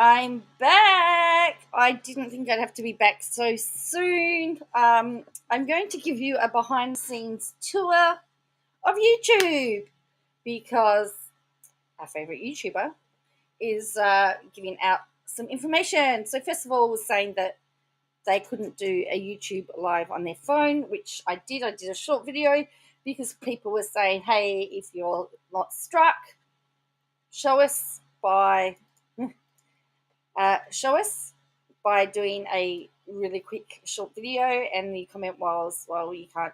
I'm back. I didn't think I'd have to be back so soon. I'm going to give you a behind the scenes tour of YouTube because our favorite YouTuber is giving out some information. So first of all, was saying that they couldn't do a YouTube live on their phone, which I did. I did a short video because people were saying, hey, if you're not struck, show us by doing a really quick short video. And the comment was, well, you can't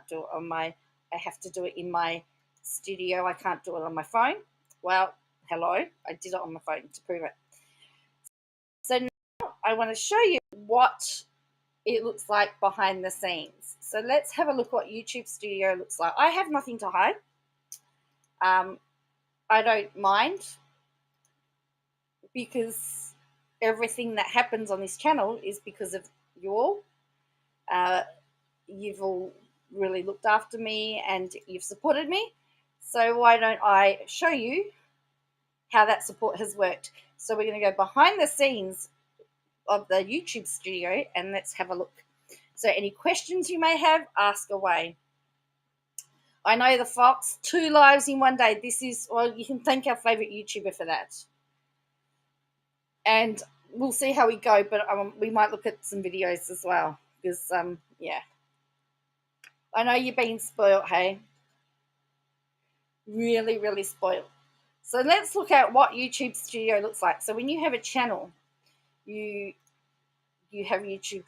do it on I have to do it in my studio. I can't do it on my phone. Well, hello, I did it on my phone to prove it. So now I want to show you what it looks like behind the scenes. So let's have a look what YouTube Studio looks like. I have nothing to hide. I don't mind because everything that happens on this channel is because of you all. You've all really looked after me and you've supported me. So why don't I show you how that support has worked? So we're going to go behind the scenes of the YouTube Studio and let's have a look. So any questions you may have, ask away. I know the Fox, 2 lives in one day. This is, well, you can thank our favourite YouTuber for that. And we'll see how we go, but we might look at some videos as well because, yeah. I know you're being spoiled, hey? Really, really spoiled. So let's look at what YouTube Studio looks like. So when you have a channel, you have YouTube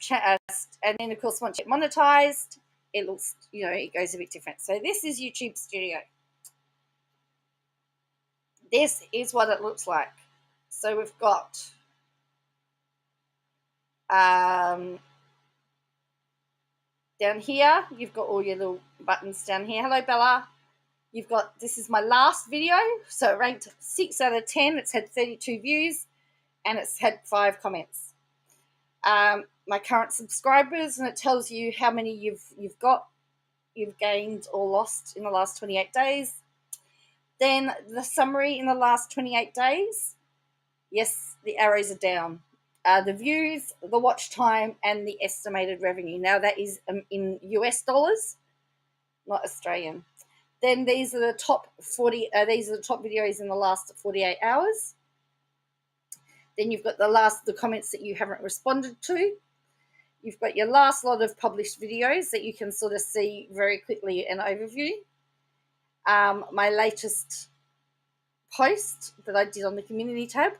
and then of course once it's monetized, it looks, it goes a bit different. So this is YouTube Studio. This is what it looks like. So we've got down here, you've got all your little buttons down here. Hello, Bella. You've got, this is my last video. So it ranked 6 out of 10. It's had 32 views and it's had 5 comments. My current subscribers, and it tells you how many you've gained or lost in the last 28 days. Then the summary in the last 28 days. Yes, the arrows are down. The views, the watch time, and the estimated revenue. Now that is in US dollars, not Australian. Then these are the top 40. These are the top videos in the last 48 hours. Then you've got the comments that you haven't responded to. You've got your last lot of published videos that you can sort of see very quickly an overview. My latest post that I did on the community tab.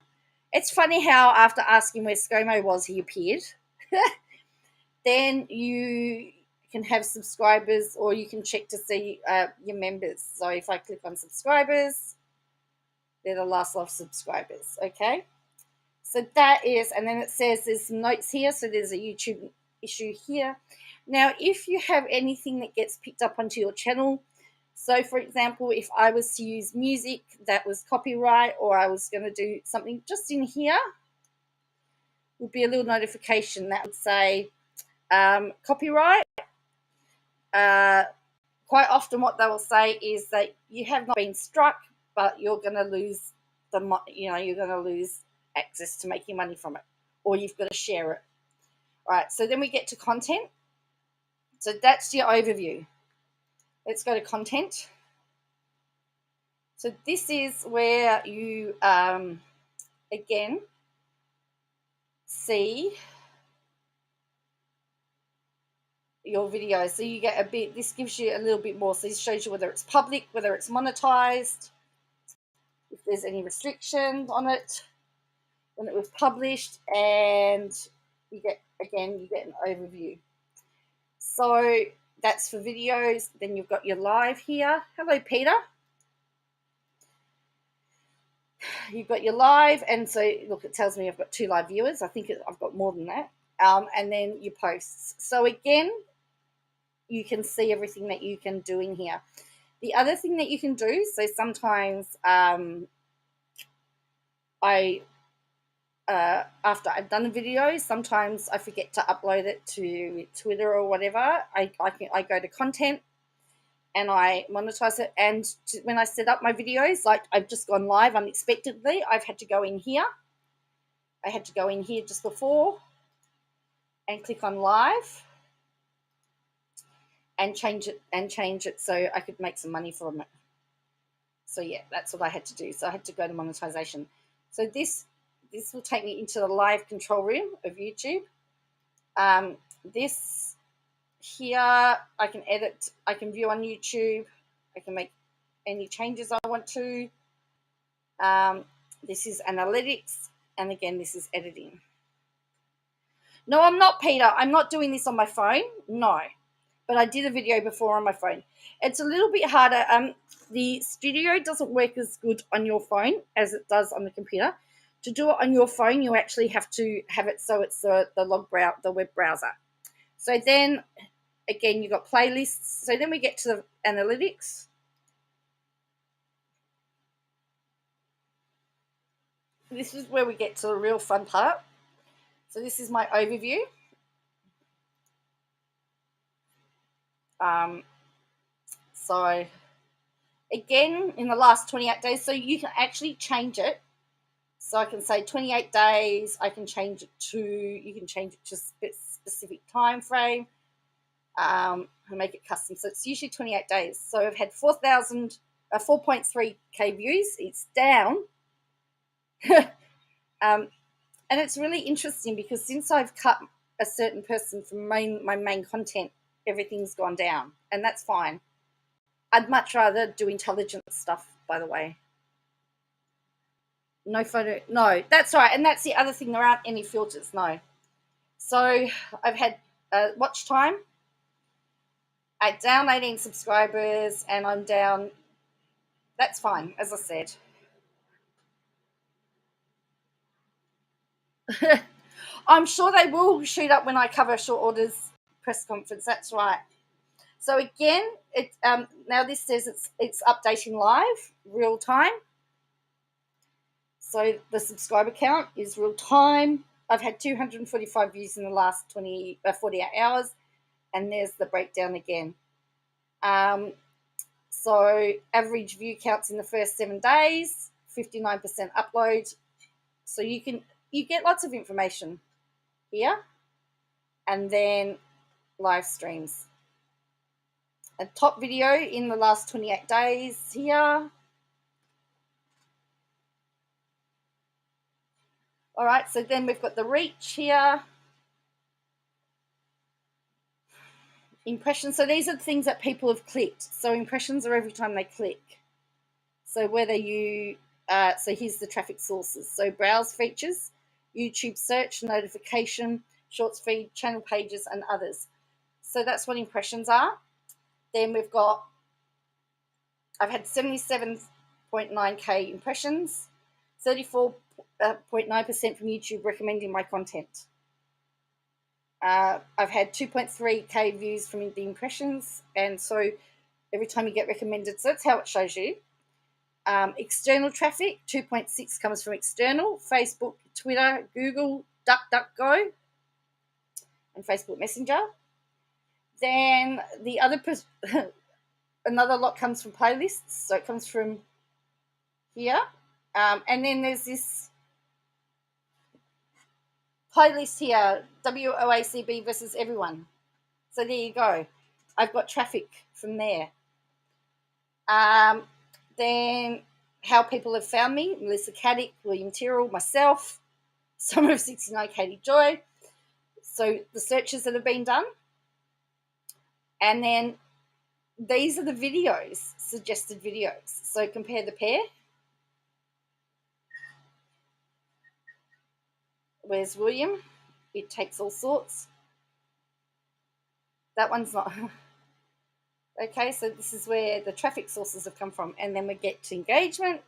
It's funny how after asking where ScoMo was, he appeared. Then you can have subscribers or you can check to see your members. So if I click on subscribers, they're the last lot of subscribers, okay? So that is, and then it says there's some notes here. So there's a YouTube issue here. Now, if you have anything that gets picked up onto your channel, so for example, if I was to use music that was copyright or I was going to do something just in here, would be a little notification that would say copyright. Quite often what they will say is that you have not been struck, but you're going to lose you're going to lose access to making money from it, or you've got to share it. All right, so then we get to content. So that's your overview. Let's go to content. So this is where you, again, see your videos. So you get this gives you a little bit more. So this shows you whether it's public, whether it's monetized, if there's any restrictions on it, when it was published, and you get an overview. So that's for videos. Then you've got your live here. Hello, Peter. You've got your live, and so look, it tells me I've got 2 live viewers. I think I've got more than that. And then your posts. So again, you can see everything that you can do in here. The other thing that you can do, so sometimes after I've done a video, sometimes I forget to upload it to Twitter or whatever. I go to content and I monetize it. And when I set up my videos, like I've just gone live unexpectedly, I've had to go in here I had to go in here just before and click on live and change it so I could make some money from it. So yeah, that's what I had to do. So I had to go to monetization. So this will take me into the live control room of YouTube. This here, I can edit, I can view on YouTube, I can make any changes I want to. This is analytics, and again, this is editing. No, I'm not, Peter. I'm not doing this on my phone. No. But I did a video before on my phone. It's a little bit harder. The studio doesn't work as good on your phone as it does on the computer. To do it on your phone, you actually have to have it so it's the web browser. So then, again, you've got playlists. So then we get to the analytics. This is where we get to the real fun part. So this is my overview. So again, in the last 28 days, so you can actually change it. So I can say 28 days, I can change it to, you can change it to specific time frame, and make it custom. So it's usually 28 days. So I've had 4.3K views. It's down. And it's really interesting because since I've cut a certain person from my main content, everything's gone down, and that's fine. I'd much rather do intelligent stuff, by the way. No photo, no, that's right. And that's the other thing, there aren't any filters, no. So I've had watch time. I'm down 18 subscribers, and I'm down, that's fine, as I said. I'm sure they will shoot up when I cover short orders press conference, that's right. So again, now this says it's updating live, real time. So the subscriber count is real time. I've had 245 views in the last 48 hours, and there's the breakdown again. So average view counts in the first 7 days, 59% upload. So you get lots of information here, and then live streams. A top video in the last 28 days here. All right, so then we've got the reach here. Impressions, so these are the things that people have clicked. So impressions are every time they click. So whether you, so here's the traffic sources. So browse features, YouTube search, notification, shorts feed, channel pages, and others. So that's what impressions are. Then we've got, I've had 77.9K impressions, 34.9% from YouTube recommending my content. I've had 2.3K views from the impressions, and so every time you get recommended, so that's how it shows you. External traffic, 2.6 comes from external, Facebook, Twitter, Google, DuckDuckGo, and Facebook Messenger. Then the other, another lot comes from playlists, so it comes from here. And then there's this playlist here, WOACB versus everyone. So there you go. I've got traffic from there. Then how people have found me, Melissa Caddick, William Tyrrell, myself, Summer of 69, Katie Joy. So the searches that have been done. And then these are the videos, suggested videos. So compare the pair. Where's William? It takes all sorts. That one's not. Okay, so this is where the traffic sources have come from. And then we get to engagement.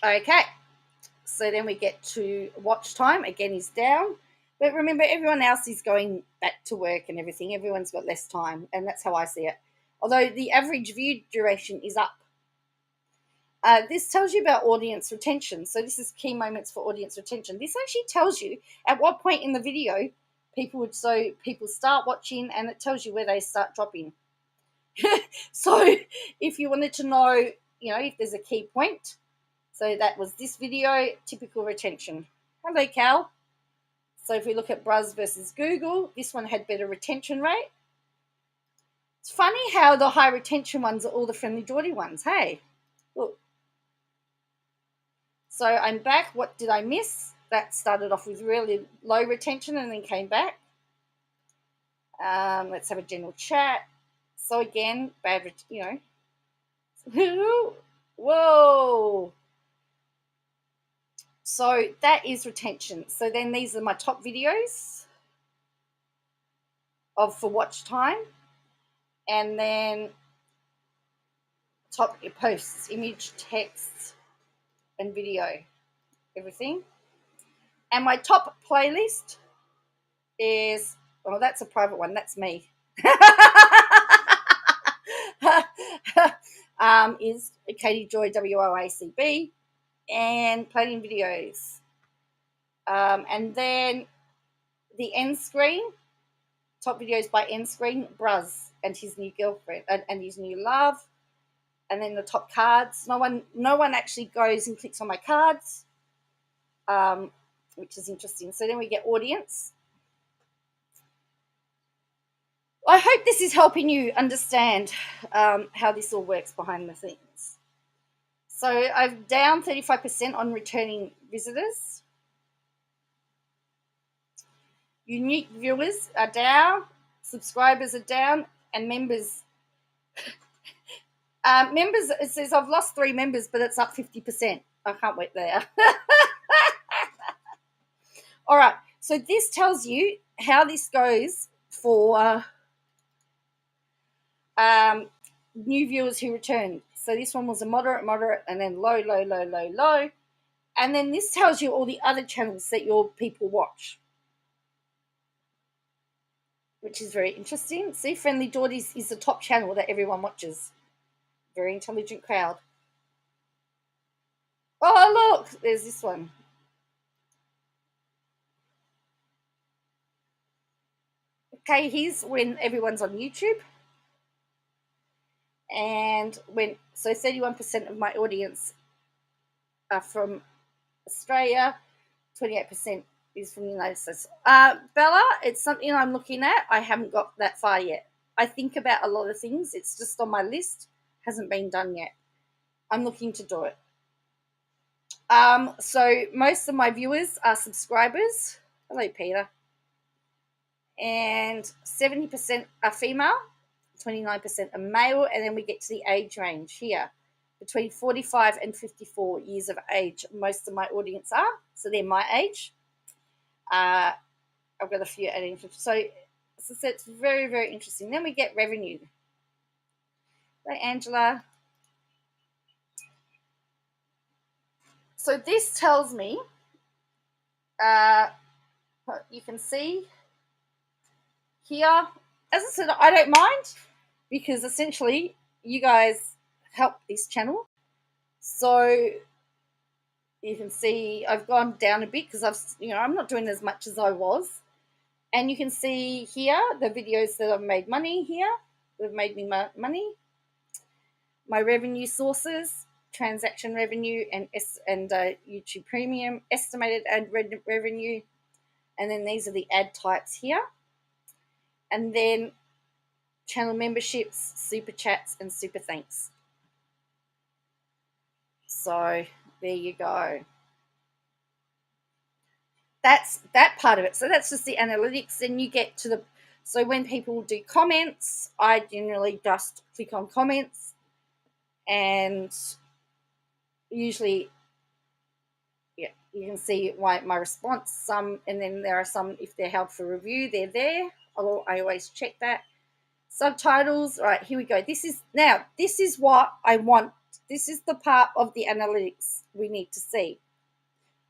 Okay, so then we get to watch time. Again, is down. But remember, everyone else is going back to work and everything. Everyone's got less time, and that's how I see it. Although the average view duration is up. This tells you about audience retention. So this is key moments for audience retention. This actually tells you at what point in the video people start watching, and it tells you where they start dropping. So if you wanted to know you know, if there's a key point. So that was this video, typical retention. Hello, Cal. So if we look at Bruz versus Google, this one had better retention rate. It's funny how the high retention ones are all the friendly Geordie ones. Hey, look. So I'm back. What did I miss? That started off with really low retention and then came back. Let's have a general chat. So again, bad, you know. Whoa. So that is retention. So then these are my top videos for watch time. And then top posts, image, text, and video, everything. And my top playlist is, oh, that's a private one. That's me. Is Katie Joy WOACB and Plating Videos. And then the end screen, top videos by end screen, Bruz and his new girlfriend and his new love. And then the top cards. No one actually goes and clicks on my cards, which is interesting. So then we get audience. I hope this is helping you understand how this all works behind the scenes. So I'm down 35% on returning visitors. Unique viewers are down, subscribers are down, and members. Members, it says I've lost 3 members, but it's up 50%. I can't wait there. All right, so this tells you how this goes for new viewers who return. So this one was a moderate, and then low. And then this tells you all the other channels that your people watch, which is very interesting. See, Friendly Geordies is the top channel that everyone watches. Very intelligent crowd. Oh, look, there's this one. Okay, here's when everyone's on YouTube. And so 31% of my audience are from Australia, 28% is from the United States. Bella, it's something I'm looking at. I haven't got that far yet. I think about a lot of things. It's just on my list. Hasn't been done yet. I'm looking to do it. So most of my viewers are subscribers. Hello, Peter. And 70% are female, 29% are male, and then we get to the age range here. Between 45 and 54 years of age, most of my audience are. So they're my age. I've got a few adding. So it's very, very interesting. Then we get revenue. Hey, Angela. So this tells me, you can see here, as I said, I don't mind because essentially you guys help this channel. So you can see I've gone down a bit because I'm not doing as much as I was. And you can see here the videos that I've made money here. They've made me money. My revenue sources, transaction revenue and YouTube Premium, estimated ad revenue. And then these are the ad types here. And then channel memberships, super chats, and super thanks. So there you go. That's that part of it. So that's just the analytics. Then you get to so when people do comments, I generally just click on comments, and usually, yeah, you can see my response. And then there are some, if they're held for review, they're there. I always check that. Subtitles. All right, here we go. This is what I want. This is the part of the analytics we need to see.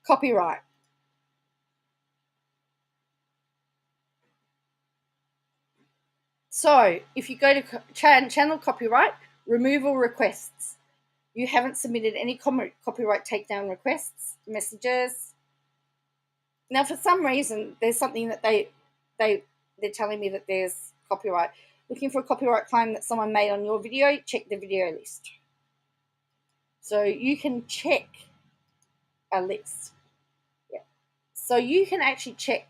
Copyright. So if you go to channel copyright, removal requests. You haven't submitted any copyright takedown requests, messages. Now, for some reason, there's something that they're telling me that there's copyright. Looking for a copyright claim that someone made on your video, check the video list. So you can check a list. Yeah. So you can actually check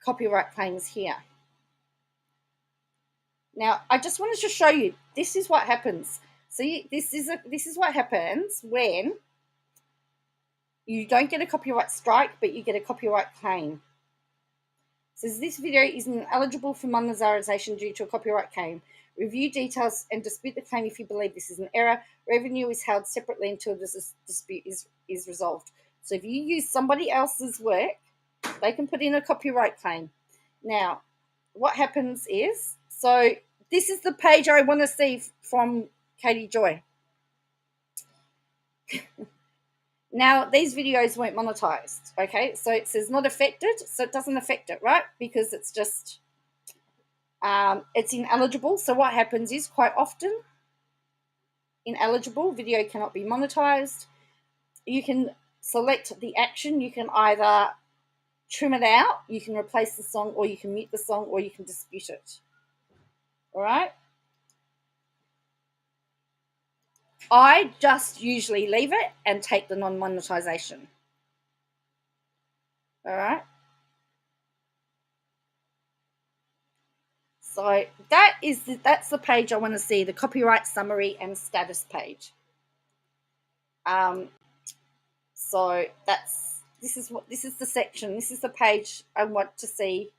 copyright claims here. Now, I just wanted to show you, this is what happens. See, this is what happens when you don't get a copyright strike, but you get a copyright claim. It says this video is ineligible for monetization due to a copyright claim. Review details and dispute the claim if you believe this is an error. Revenue is held separately until this dispute is resolved. So if you use somebody else's work, they can put in a copyright claim. Now, what happens is, so this is the page I want to see from Katie Joy. Now, these videos weren't monetized, okay? So it says not affected, so it doesn't affect it, right? Because it's just, it's ineligible. So what happens is, quite often, ineligible, video cannot be monetized. You can select the action. You can either trim it out, you can replace the song, or you can mute the song, or you can dispute it. All right? I just usually leave it and take the non-monetization. All right? So that's the page I want to see, the copyright summary and status page. So this is the section. This is the page I want to see.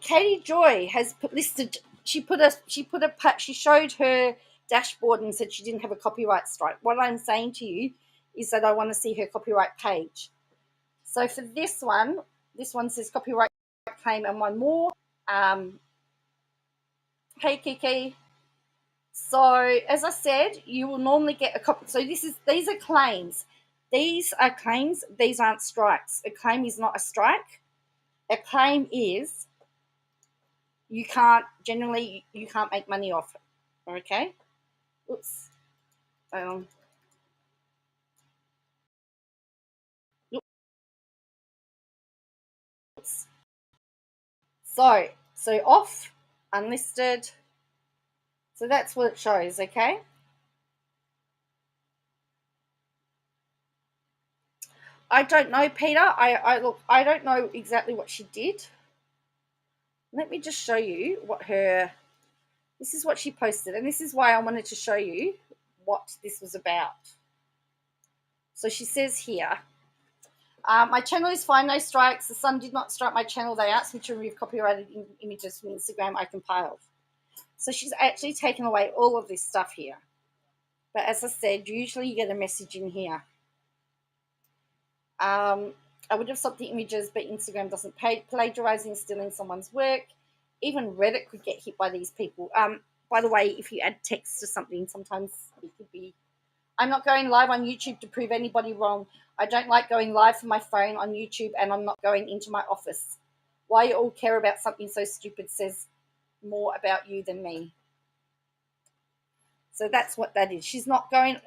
Katie Joy has listed. She showed her dashboard and said she didn't have a copyright strike. What I'm saying to you is that I want to see her copyright page. So for this one says copyright claim and one more. Hey Kiki. So as I said, you will normally get a copy. So these are claims. These are claims. These aren't strikes. A claim is not a strike. A claim is you can't make money off it. Okay. Oops. Oops. So off, unlisted. So that's what it shows. Okay. I don't know, Peter. I don't know exactly what she did. Let me just show you this is what she posted, and this is why I wanted to show you what this was about. So she says here, my channel is fine, no strikes. The Sun did not strike my channel. They asked me to remove copyrighted images from Instagram I compiled. So she's actually taken away all of this stuff here. But as I said, usually you get a message in here. I would have stopped the images, but Instagram doesn't plagiarizing, stealing someone's work. Even Reddit could get hit by these people. By the way, if you add text to something, sometimes it could be. I'm not going live on YouTube to prove anybody wrong. I don't like going live from my phone on YouTube, and I'm not going into my office. Why you all care about something so stupid says more about you than me. So that's what that is. She's not going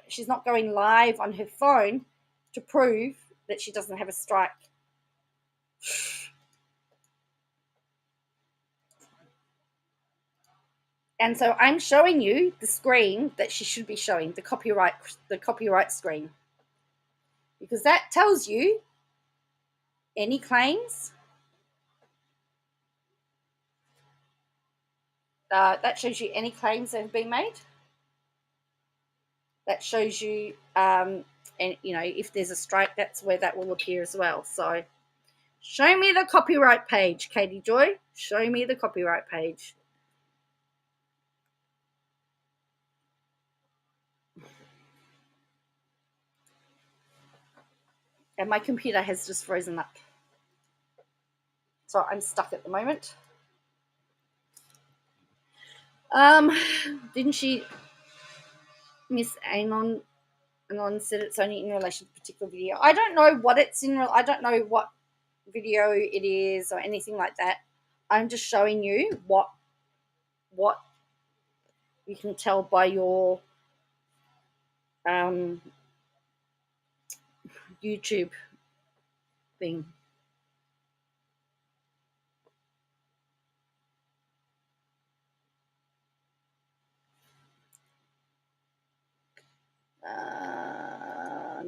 live on her phone to prove that she doesn't have a strike. And so I'm showing you the screen that she should be showing, the copyright screen. Because that tells you any claims. That shows you any claims that have been made. That shows you, and if there's a strike, that's where that will appear as well. So show me the copyright page, Katie Joy. Show me the copyright page. And my computer has just frozen up. So I'm stuck at the moment. Didn't she, Miss Anon said it's only in relation to a particular video. I don't know what it's in. I don't know what video it is or anything like that. I'm just showing you what you can tell by your YouTube thing.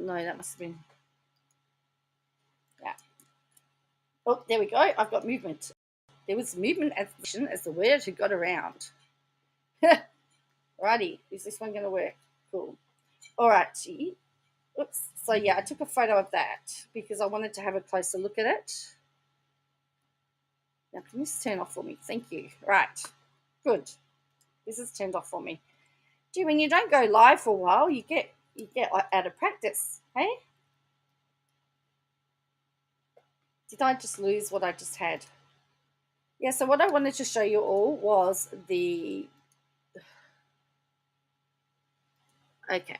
no, that must have been. Yeah. Oh, there we go. I've got movement. There was movement as the word had got around. Righty, is this one going to work? Cool. All right. Oops. So yeah, I took a photo of that because I wanted to have a closer look at it. Now, can this turn off for me? Thank you. Right. Good. This is turned off for me. Gee, when you don't go live for a while, you get out of practice, hey? Did I just lose what I just had? Yeah, so what I wanted to show you all was the... Okay.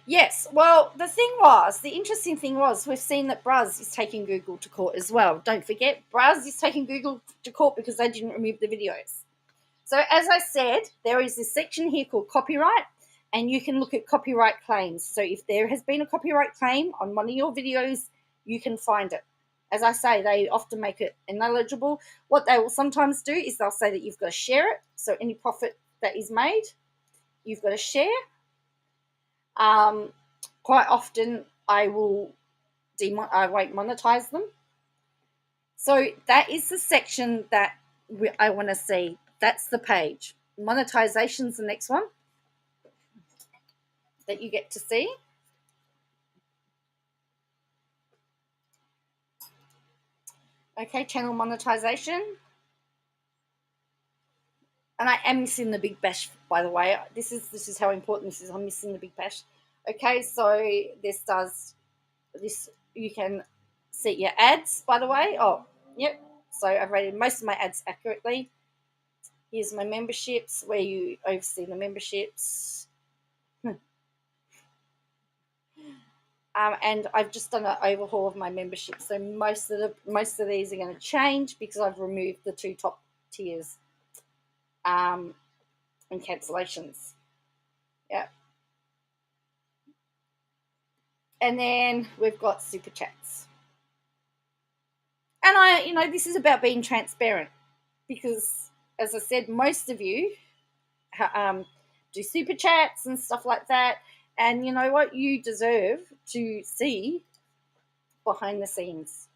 Yes, well, the interesting thing was, we've seen that Buzz is taking Google to court as well. Don't forget, Buzz is taking Google to court because they didn't remove the videos. So as I said, there is this section here called copyright, and you can look at copyright claims. So if there has been a copyright claim on one of your videos, you can find it. As I say, they often make it ineligible. What they will sometimes do is they'll say that you've got to share it. So any profit that is made, you've got to share. Quite often I won't monetize them. So that is the section that I want to see. That's the page. Monetization is the next one that you get to see. Okay, channel monetization. And I am missing the big bash, by the way. This is how important this is. I'm missing the big bash. Okay, so you can see your ads, by the way. Oh, yep. So I've rated most of my ads accurately. Here's my memberships, where you oversee the memberships. And I've just done an overhaul of my membership. So most of these are going to change because I've removed the 2 top tiers and cancellations. Yeah. And then we've got super chats. And this is about being transparent because, as I said, most of you do super chats and stuff like that. And you know what? You deserve to see behind the scenes.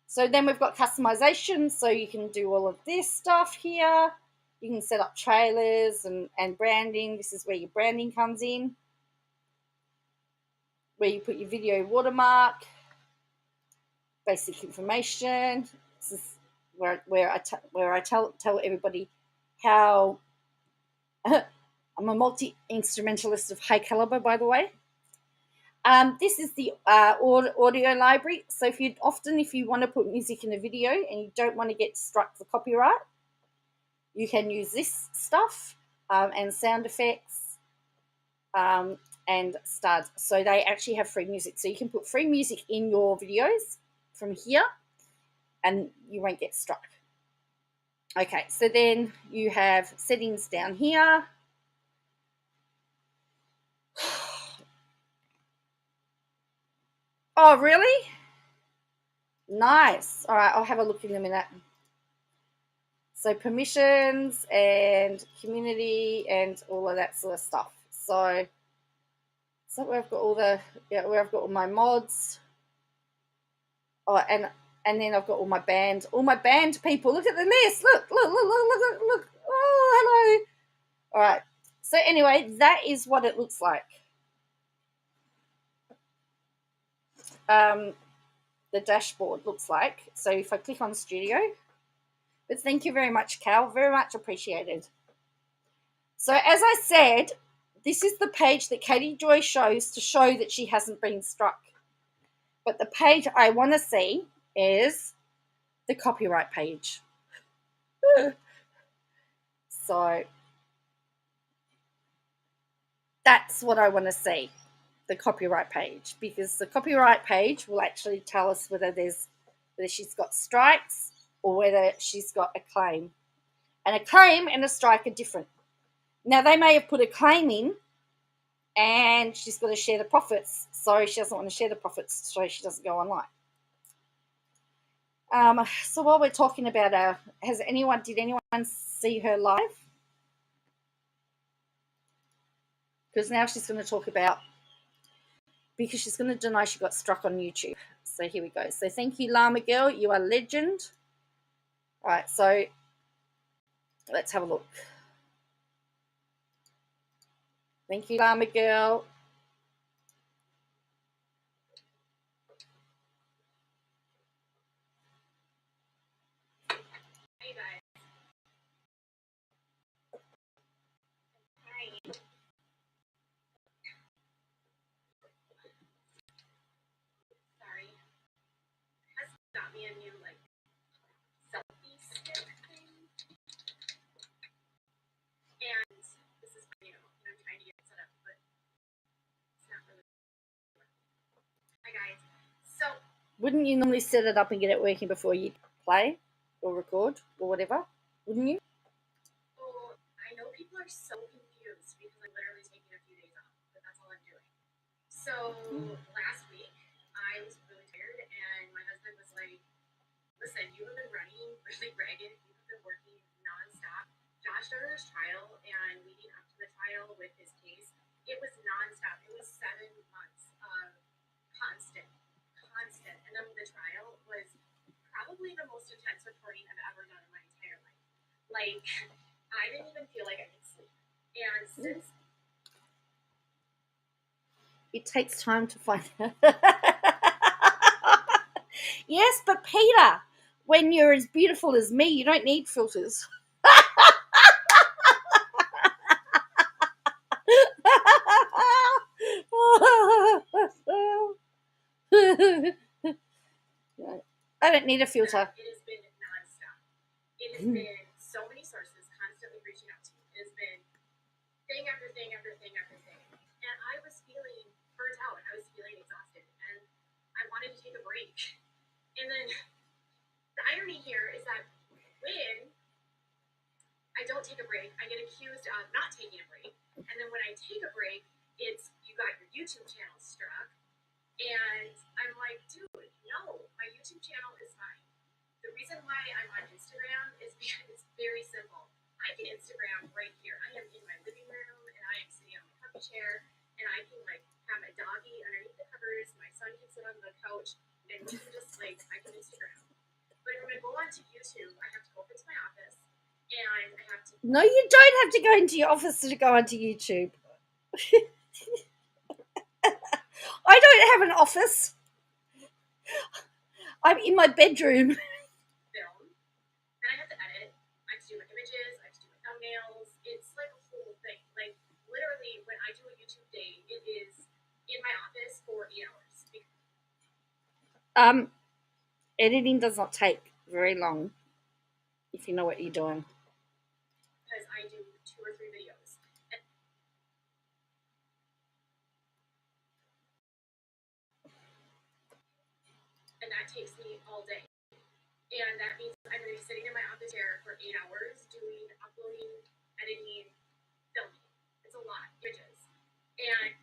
So then we've got customization. So you can do all of this stuff here. You can set up trailers and branding. This is where your branding comes in, where you put your video watermark, basic information. This is where I tell everybody how I'm a multi-instrumentalist of high caliber, by the way. This is the audio library. So if you want to put music in a video and you don't want to get struck for copyright, you can use this stuff and sound effects and studs. So they actually have free music. So you can put free music in your videos from here and you won't get struck. Okay, so then you have settings down here. Oh, really? Nice. All right, I'll have a look in a minute. So permissions and community and all of that sort of stuff. So where I've got where I've got all my mods. Oh, and then I've got all my band people. Look at the list. Look. Oh, hello. All right. So anyway, that is what it looks like. The dashboard looks like. So if I click on studio, but thank you very much, Cal. Very much appreciated. So as I said, this is the page that Katie Joy shows to show that she hasn't been struck. But the page I want to see is the copyright page. So that's what I want to see, the copyright page, because the copyright page will actually tell us whether she's got strikes or whether she's got a claim. And a claim and a strike are different. Now, they may have put a claim in and she's got to share the profits, so she doesn't want to share the profits, so she doesn't go online. So while we're talking about did anyone see her live? because now she's going to talk about, because she's going to deny she got struck on YouTube. So here we go. So thank you, Llama Girl. You are a legend. All right, so let's have a look. Thank you, Llama Girl. Hey guys. Hi. Sorry. Has got me a new like selfie stick thing. And this is new. And I'm trying to get it set up, but it's not really working. Hi guys. So Wouldn't you normally set it up and get it working before you play or record or whatever? Wouldn't you? well, I know people are so confused because I'm literally taking a few days off, but that's all I'm doing. So last week I was really tired and my husband was like, listen, you have been running really ragged. You have been working nonstop. Josh started his trial, and leading up to the trial with his case, it was nonstop. It was 7 months of constant. And then the trial was probably the most intense reporting I've ever done in my entire life. Like, I didn't even feel like I could sleep. And since it takes time to find out. Yes, but Peter, when you're as beautiful as me, you don't need filters. I don't need a filter. it has been nonstop. It has been so many sources constantly reaching out to me. It has been thing after thing after thing after thing. And I was feeling burnt out. I was feeling exhausted. And I wanted to take a break. And then the irony here is that when I don't take a break, I get accused of not taking a break. And then when I take a break, it's you got your YouTube channel struck. And I'm like, dude, no, my YouTube channel is fine. The reason why I'm on Instagram is because it's very simple. I can Instagram right here. I am in my living room and I am sitting on my puppy chair and I can like have my doggy underneath the covers. My son can sit on the couch and we can just like, I can Instagram. But when I go onto YouTube, I have to go over to my office and I have to. No, you don't have to go into your office to go onto YouTube. I don't have an office. I'm in my bedroom. Film. And I have to edit. I have to do my images. I have to do my thumbnails. It's like a whole thing. Like literally, when I do a YouTube day, it is in my office for 8 hours. Editing does not take very long if you know what you're doing. Because I do 2 or 3 videos. And that takes me all day. And that means I'm going to be sitting in my office chair for 8 hours doing uploading, editing, filming. It's a lot. Images. And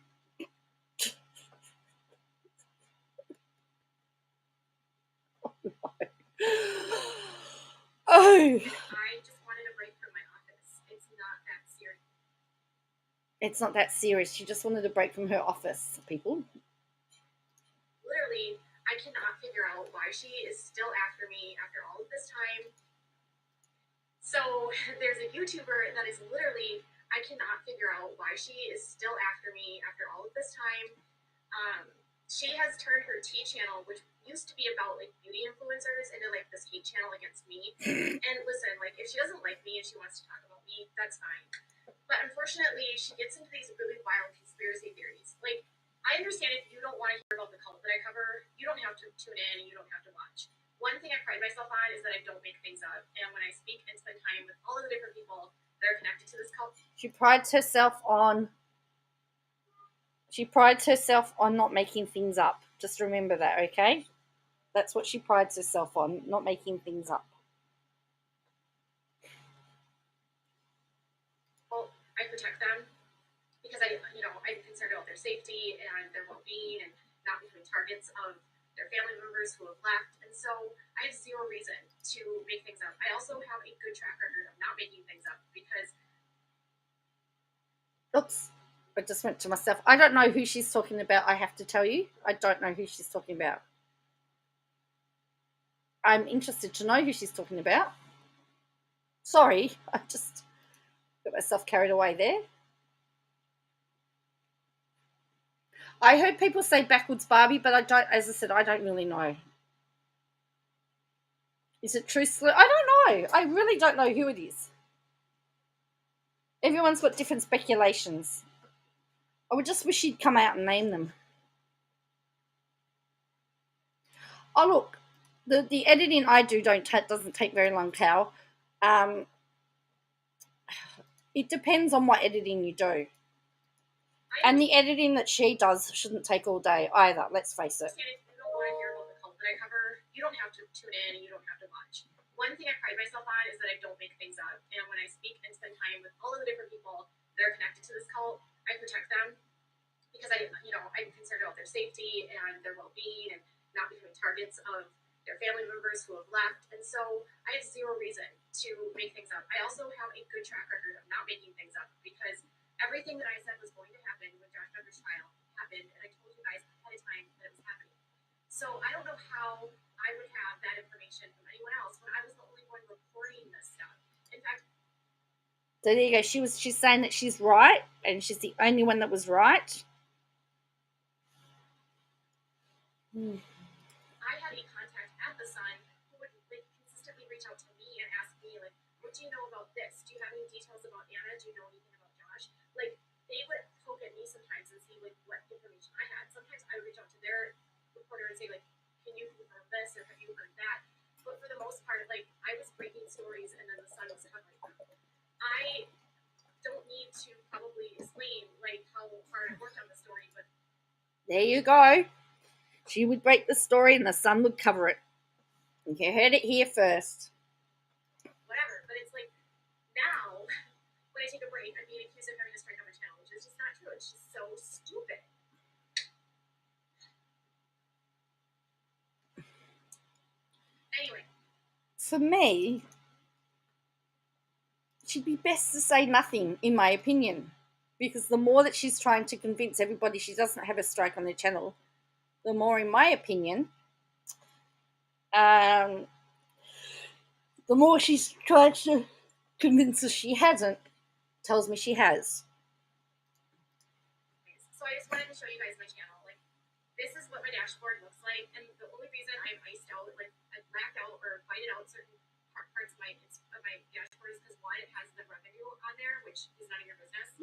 Oh. I just wanted a break from my office. It's not that serious. It's not that serious. She just wanted a break from her office, people. Literally, I cannot figure out why she is still after me after all of this time. So there's a YouTuber that is literally, I cannot figure out why she is still after me after all of this time. She has turned her tea channel, which used to be about like beauty influencers, into like this hate channel against me. And listen, like if she doesn't like me and she wants to talk about me, that's fine. But unfortunately, she gets into these really wild conspiracy theories. Like, I understand if you don't want to hear about the cult that I cover, you don't have to tune in and you don't have to watch. One thing I pride myself on is that I don't make things up. And when I speak and spend time with all of the different people that are connected to this cult, She prides herself on not making things up. Just remember that, okay? That's what she prides herself on, not making things up. well, I protect them because I'm concerned about their safety and their well-being and not becoming targets of their family members who have left. And so I have zero reason to make things up. I also have a good track record of not making things up because Oops. I just went to myself. I don't know who she's talking about, I have to tell you. I don't know who she's talking about. I'm interested to know who she's talking about. Sorry, I just got myself carried away there. I heard people say backwards Barbie, but I don't, as I said, I don't really know. Is it true? I don't know. I really don't know who it is. Everyone's got different speculations. I would just wish she'd come out and name them. Oh, look, the editing I do doesn't take very long, Cal. It depends on what editing you do. And the editing that she does shouldn't take all day either, let's face it. If you don't want to hear about the cult that I cover, you don't have to tune in and you don't have to watch. One thing I pride myself on is that I don't make things up. And when I speak and spend time with all of the different people that are connected to this cult, I protect them because I'm concerned about their safety and their well-being and not becoming targets of their family members who have left. And so I have zero reason to make things up. I also have a good track record of not making things up because everything that I said was going to happen with Josh Dunker's trial happened, and I told you guys ahead of time that it was happening. So I don't know how I would have that information from anyone else when I was the only one reporting this stuff. In fact, so there you go. She's saying that she's right, and she's the only one that was right. I had a contact at the Sun who would consistently reach out to me and ask me, like, what do you know about this? Do you have any details about Anna? Do you know anything about Josh? Like, they would poke at me sometimes and see, like, what information I had. Sometimes I would reach out to their reporter and say, like, can you confirm this or have you heard that? But for the most part, like, I was breaking stories and then the Sun was covering them. I don't need to probably explain, like, how hard I worked on the story, but there you go. She would break the story and the Sun would cover it. You heard it here first. Whatever, but it's like, now, when I take a break, I'm being accused of having a strike on my channel, which is just not true. It's just so stupid. Anyway. For me, she'd be best to say nothing, in my opinion. Because the more that she's trying to convince everybody she doesn't have a strike on her channel, the more, in my opinion, the more she's trying to convince us she hasn't, tells me she has. So I just wanted to show you guys my channel. Like, this is what my dashboard looks like, and the only reason I've iced out, like, I've blacked out or whited out certain parts of my dashboard is because, one, it has the revenue on there, which is none of your business.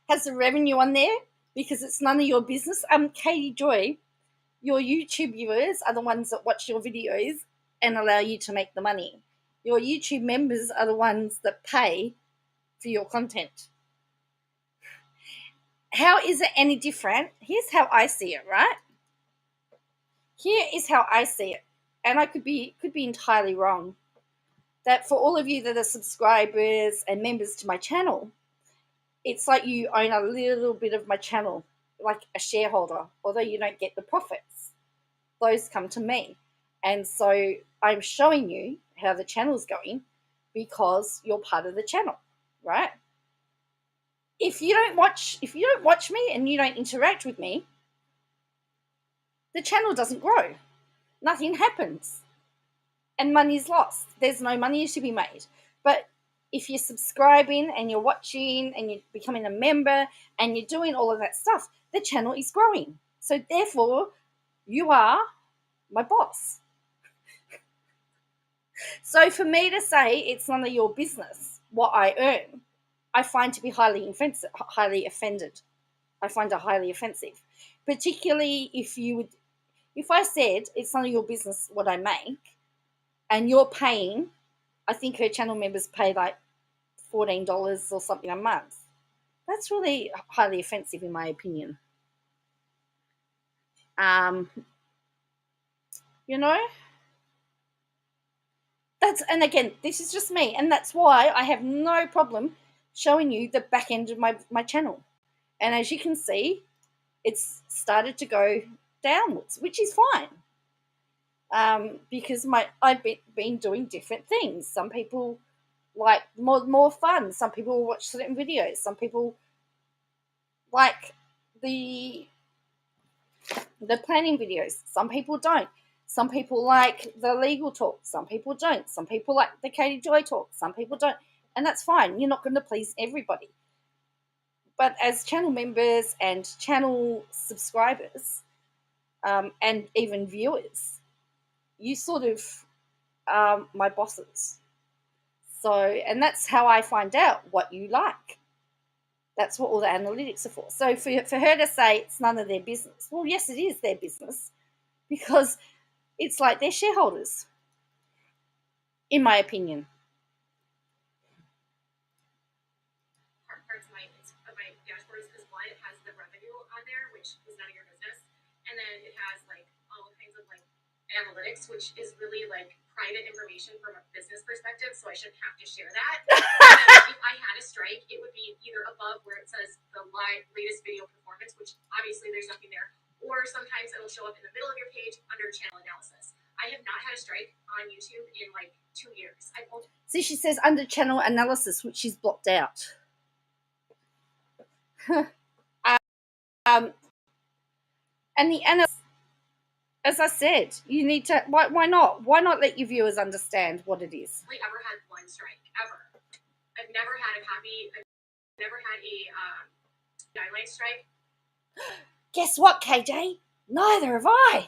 Has the revenue on there because it's none of your business. Katie Joy, your YouTube viewers are the ones that watch your videos and allow you to make the money. Your YouTube members are the ones that pay for your content. How is it any different? Here's how I see it, right? Here is how I see it. And I could be entirely wrong. That for all of you that are subscribers and members to my channel, it's like you own a little bit of my channel, like a shareholder, although you don't get the profits. Those come to me. And so I'm showing you how the channel's going because you're part of the channel, right? If you don't watch me and you don't interact with me, the channel doesn't grow. Nothing happens. And money's lost. There's no money to be made. But if you're subscribing and you're watching and you're becoming a member and you're doing all of that stuff, the channel is growing. So therefore, you are my boss. So for me to say it's none of your business what I earn, I find to be highly offended. I find it highly offensive, particularly if I said it's none of your business what I make, and you're paying. I think her channel members pay like $14 or something a month. That's really highly offensive in my opinion. You know? And again, this is just me, and that's why I have no problem showing you the back end of my channel. And as you can see, it's started to go downwards, which is fine. because I've been doing different things. Some people like more fun. Some people watch certain videos. Some people like the planning videos. Some people don't. Some people like the legal talk. Some people don't. Some people like the Katie Joy talk. Some people don't. And that's fine. You're not going to please everybody. But as channel members and channel subscribers, and even viewers, you sort of my bosses. So, and that's how I find out what you like. That's what all the analytics are for. So for her to say it's none of their business, well, yes, it is their business, because it's like they're shareholders, in my opinion. Parts of my dashboards, because one, it has the revenue on there, which is none of your business, and then it has like all kinds of like analytics, which is really like private information from a business perspective, so I shouldn't have to share that. If I had a strike, it would be either above where it says the latest video performance, which obviously there's nothing there, or sometimes it'll show up in the middle of your page under channel analysis. I have not had a strike on YouTube in like 2 years. See, she says under channel analysis, which she's blocked out. And the analysis, as I said, you need to. Why not? Why not let your viewers understand what it is? I ever had one strike ever. I've never had a copy. I've never had a guideline strike. Guess what, KJ? Neither have I.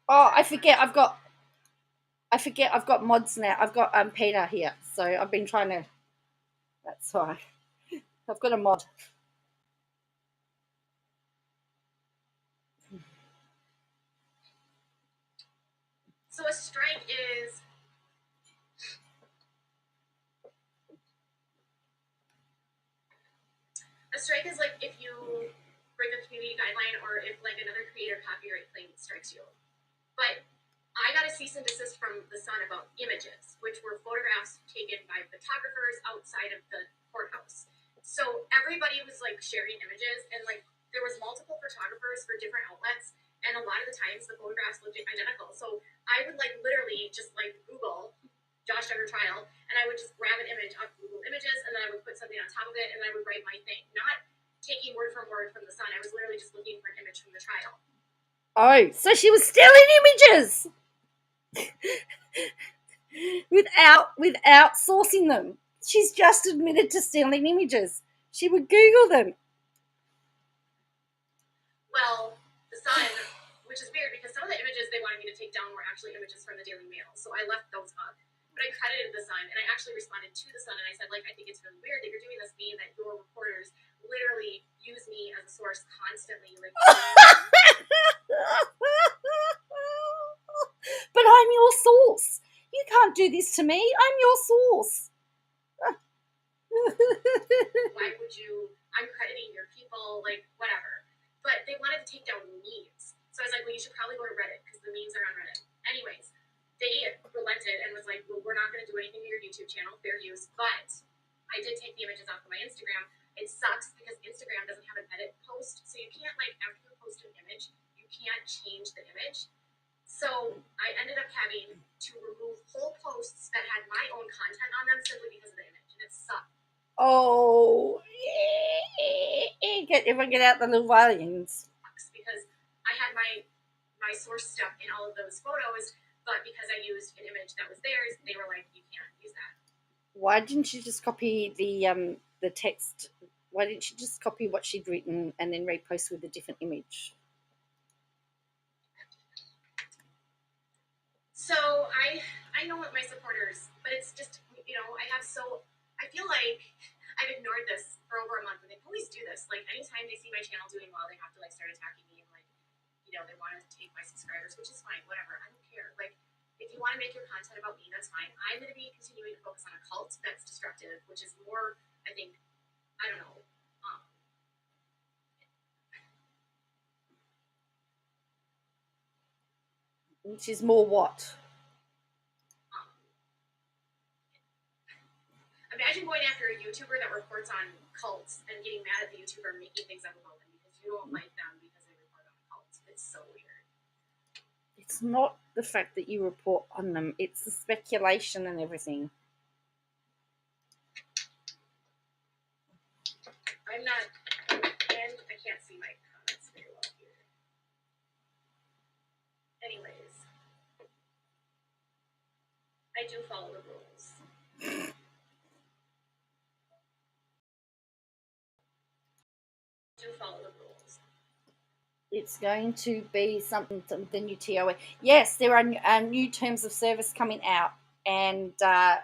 Oh, I forget. I've got mods now. I've got Peter here, so I've been trying to. That's why I've got a mod. So a strike is like if you break a community guideline, or if like another creator copyright claim strikes you. But I got a cease and desist from the Sun about images, which were photographs taken by photographers outside of the courthouse. So everybody was like sharing images, and like there was multiple photographers for different outlets, and a lot of the times the photographs looked identical. So I would like literally just like Google Josh Duggar trial, and I would just grab an image off Google Images, and then I would put something on top of it, and I would write my thing, not taking word from the Sun. I was literally just looking for an image from the trial. Oh, so she was stealing images without sourcing them. She's just admitted to stealing images. She would Google them. Well, the Sun, which is weird because some of the images they wanted me to take down were actually images from the Daily Mail, so I left those up. But I credited the Sun, and I actually responded to the Sun, and I said, like, I think it's really weird that you're doing this, being that your reporters literally use me as a source constantly. Like, but I'm your source. You can't do this to me. I'm your source. Why would you? I'm crediting your people, like, whatever. But they wanted to take down memes. So I was like, well, you should probably go to Reddit because the memes are on Reddit. Anyways, they relented and was like, well, we're not going to do anything to your YouTube channel, fair use. But I did take the images off of my Instagram. It sucks because Instagram doesn't have an edit post. So you can't, like, after you post an image, you can't change the image. So I ended up having to remove whole posts that had my own content on them simply because of the image. And it sucked. Oh, everyone get out the little violins. Because I had my source stuff in all of those photos, but because I used an image that was theirs, they were like, you can't use that. Why didn't you just copy the text? Why didn't you just copy what she'd written and then repost with a different image? So I know what my supporters, but it's just, you know, I feel like I've ignored this for over a month, and they always do this. Like, anytime they see my channel doing well, they have to, like, start attacking me, and, like, you know, they want to take my subscribers, which is fine, whatever. I don't care. Like, if you want to make your content about me, that's fine. I'm going to be continuing to focus on a cult that's destructive, which is more, I think, I don't know. Which is more what? Imagine going after a YouTuber that reports on cults and getting mad at the YouTuber making things up about them because you don't like them because they report on cults. It's so weird. It's not the fact that you report on them, it's the speculation and everything. I'm not, and I can't see my comments very well here. Anyways, I do follow the rules. It's going to be something, the new TOA. Yes, there are new terms of service coming out, and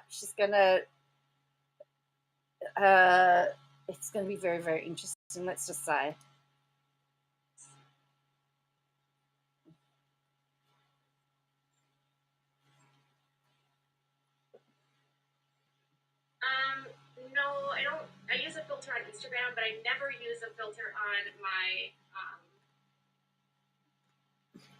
she's going to, it's going to be very, very interesting, let's just say. No, I don't. I use a filter on Instagram, but I never use a filter on my.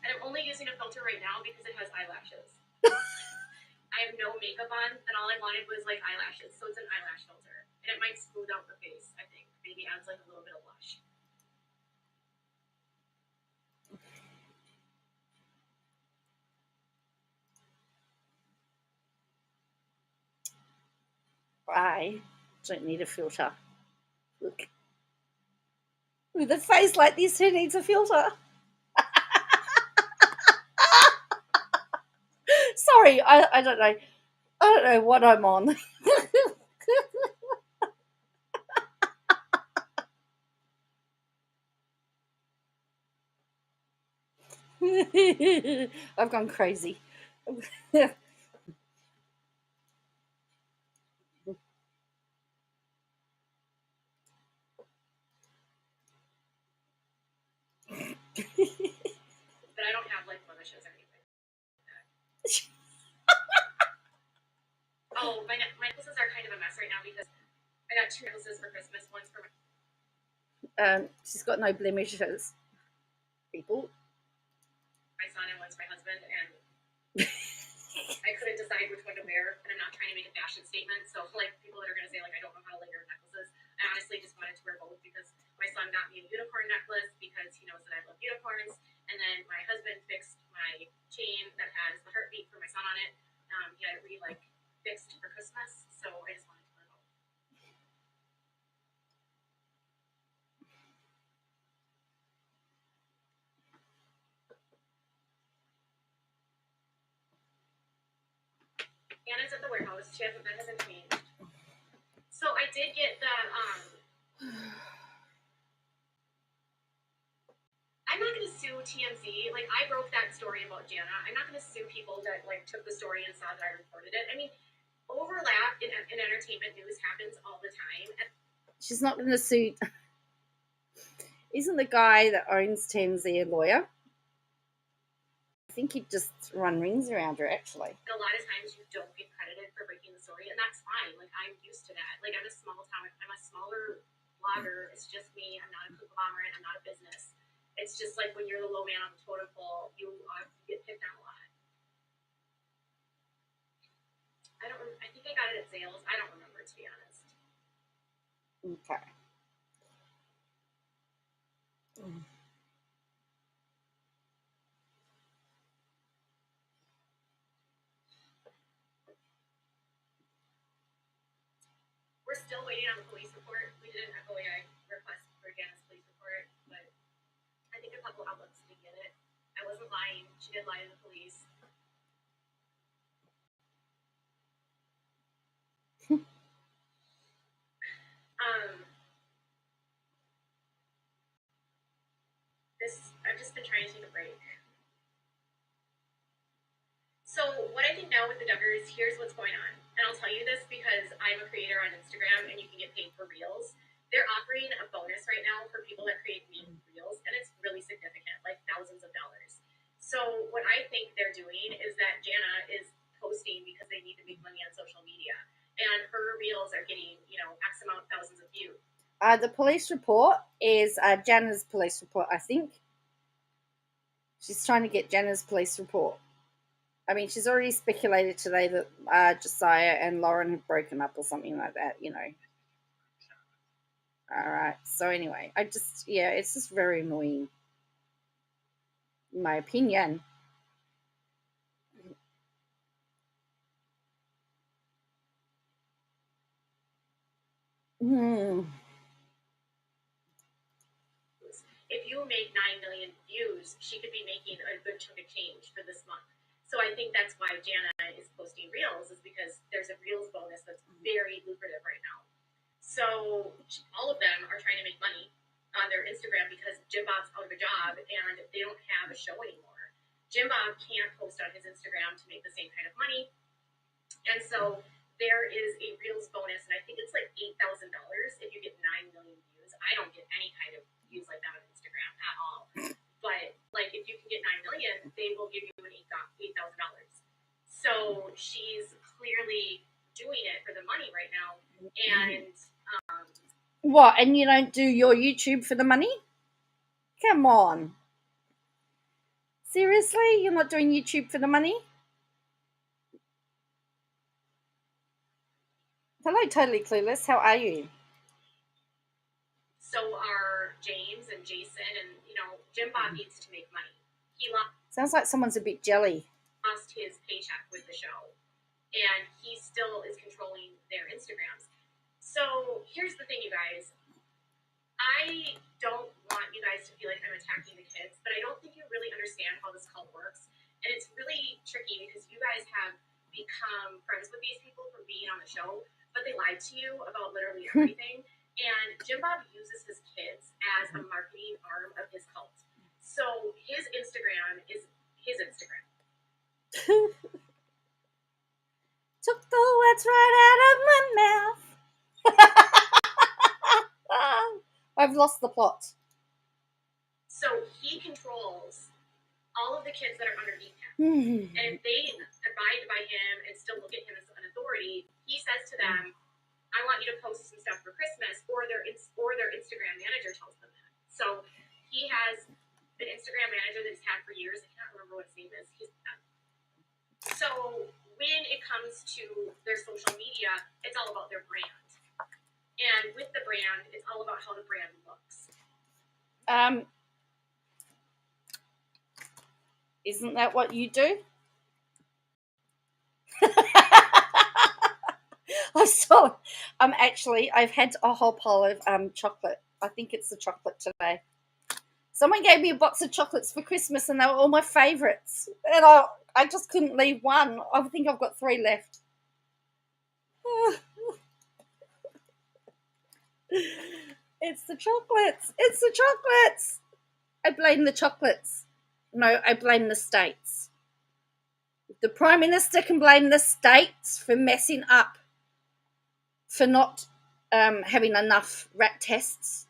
And I'm only using a filter right now because it has eyelashes. I have no makeup on, and all I wanted was like eyelashes, so it's an eyelash filter, and it might smooth out the face. I think maybe adds like a little bit of blush. I don't need a filter. Look. With a face like this, who needs a filter? Sorry, I don't know. I don't know what I'm on. I've gone crazy. But I don't have like blemishes or anything. Oh, my necklaces are kind of a mess right now because I got 2 necklaces for Christmas. One's for my she's got no blemishes. People. My son and one's my husband, and I couldn't decide which one to wear. And I'm not trying to make a fashion statement, so like people that are gonna say like I don't know how to layer necklaces, I honestly just wanted to wear both because my son got me a unicorn necklace because he knows that I love unicorns, and then my husband fixed my chain that has the heartbeat for my son on it. He had it fixed for Christmas, so I just wanted to wear both. Anna's at the warehouse. That hasn't changed. So I did get that. I'm not going to sue TMZ. Like, I broke that story about Jana. I'm not going to sue people that like took the story and saw that I reported it. I mean, overlap in entertainment news happens all the time. She's not going to sue. Isn't the guy that owns TMZ a lawyer? I think he'd just run rings around her, actually. A lot of times you don't get credited for breaking the story, and that's fine. Like, I'm used to that. Like, I'm a smaller blogger. It's just me. I'm not a conglomerate. I'm not a business. It's just like when you're the low man on the totem pole, you get picked on a lot. I think I got it at Zales. I don't remember, to be honest. Okay. We're still waiting on the police report. We did an FOIA request for Jana's police report, but I think a couple outlets did get it. I wasn't lying. She did lie to the police. I've just been trying to take a break. So what I think now with the Duggars, here's what's going on. And I'll tell you this because I'm a creator on Instagram and you can get paid for reels. They're offering a bonus right now for people that create meme reels, and it's really significant, like thousands of dollars. So what I think they're doing is that Jana is posting because they need to make money on social media. And her reels are getting, X amount thousands of views. The police report is Jana's police report, I think. She's trying to get Jana's police report. I mean, she's already speculated today that Josiah and Lauren have broken up or something like that, All right. So anyway, it's just very annoying, in my opinion. Hmm. If you make 9 million views, she could be making a good chunk of change for this month. So I think that's why Jana is posting reels, is because there's a reels bonus that's very lucrative right now. So all of them are trying to make money on their Instagram because Jim Bob's out of a job and they don't have a show anymore. Jim Bob can't post on his Instagram to make the same kind of money. And so there is a reels bonus, and I think it's like $8,000 if you get 9 million views. I don't get any kind of views like that on Instagram at all. But like if you can get 9 million, they will give you an $8,000. So she's clearly doing it for the money right now. And what? And you don't do your YouTube for the money? Come on. Seriously, you're not doing YouTube for the money? Hello, Totally Clueless. How are you? So are James and Jason, and Jim Bob needs to make money. He sounds like someone's a bit jelly. Lost his paycheck with the show, and he still is controlling their Instagrams. So here's the thing, you guys. I don't want you guys to feel like I'm attacking the kids, but I don't think you really understand how this cult works. And it's really tricky because you guys have become friends with these people from being on the show, but they lied to you about literally everything. And Jim Bob uses his kids as a marketing arm of his cult. So his Instagram is his Instagram. Took the words right out of my mouth. I've lost the plot. So he controls all of the kids that are underneath him. And if they abide by him and still look at him as an authority, he says to them, I want you to post some stuff for Christmas, or their Instagram manager tells them that. So he has an Instagram manager that he's had for years. I can't remember what his name is. So when it comes to their social media, it's all about their brand. And with the brand, it's all about how the brand looks. Isn't that what you do? I've had a whole pile of chocolate. I think it's the chocolate today. Someone gave me a box of chocolates for Christmas, and they were all my favourites. And I just couldn't leave one. I think I've got 3 left. It's the chocolates. It's the chocolates. I blame the chocolates. No, I blame the states. If the Prime Minister can blame the states for messing up, for not having enough rat tests,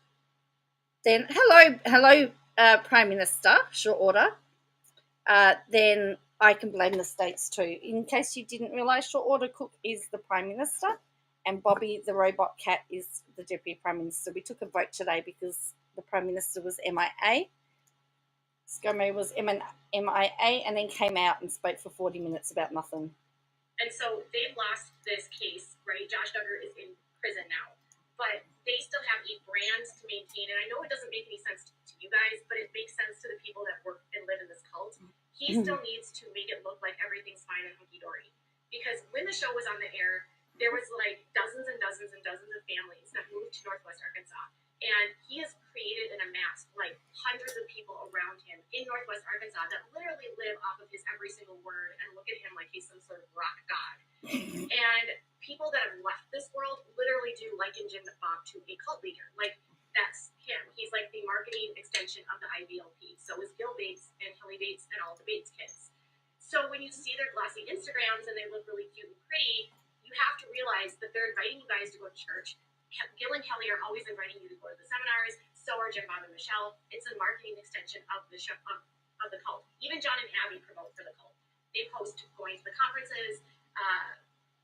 then hello, Prime Minister, short order, then I can blame the states too. In case you didn't realise, short order Cook is the Prime Minister and Bobby the robot cat is the Deputy Prime Minister. We took a vote today because the Prime Minister was MIA. ScoMo was MIA and then came out and spoke for 40 minutes about nothing. And so they've lost this case, right? Josh Duggar is in prison now. But they still have a brand to maintain. And I know it doesn't make any sense to you guys, but it makes sense to the people that work and live in this cult. He still needs to make it look like everything's fine and hunky-dory. Because when the show was on the air, there was like dozens and dozens and dozens of families that moved to Northwest Arkansas. And he has created and amassed like hundreds of people around him in Northwest Arkansas that literally live off of his every single word and look at him like he's some sort of rock god. And people that have left this world literally do liken Jim Bob to a cult leader. Like, that's him. He's like the marketing extension of the IVLP. So is Gil Bates and Hilly Bates and all the Bates kids. So when you see their glossy Instagrams and they look really cute and pretty, you have to realize that they're inviting you guys to go to church. Gil and Kelly are always inviting you to go to the seminars. So are Jim Bob and Michelle. It's a marketing extension of the show, of the cult. Even John and Abby promote for the cult. They post going to the conferences.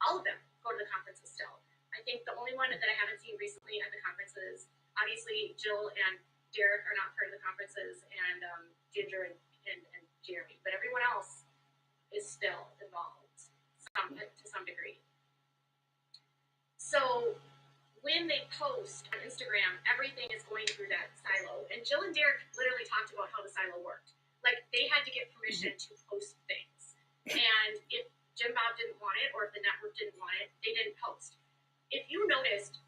All of them go to the conferences still. I think the only one that I haven't seen recently at the conferences, obviously Jill and Derek are not part of the conferences, and Ginger and Jeremy. But everyone else is still involved to some degree. So when when they post on Instagram, everything is going through that silo. And Jill and Derek literally talked about how the silo worked. Like, they had to get permission to post things. And if Jim Bob didn't want it, or if the network didn't want it, they didn't post. If you noticed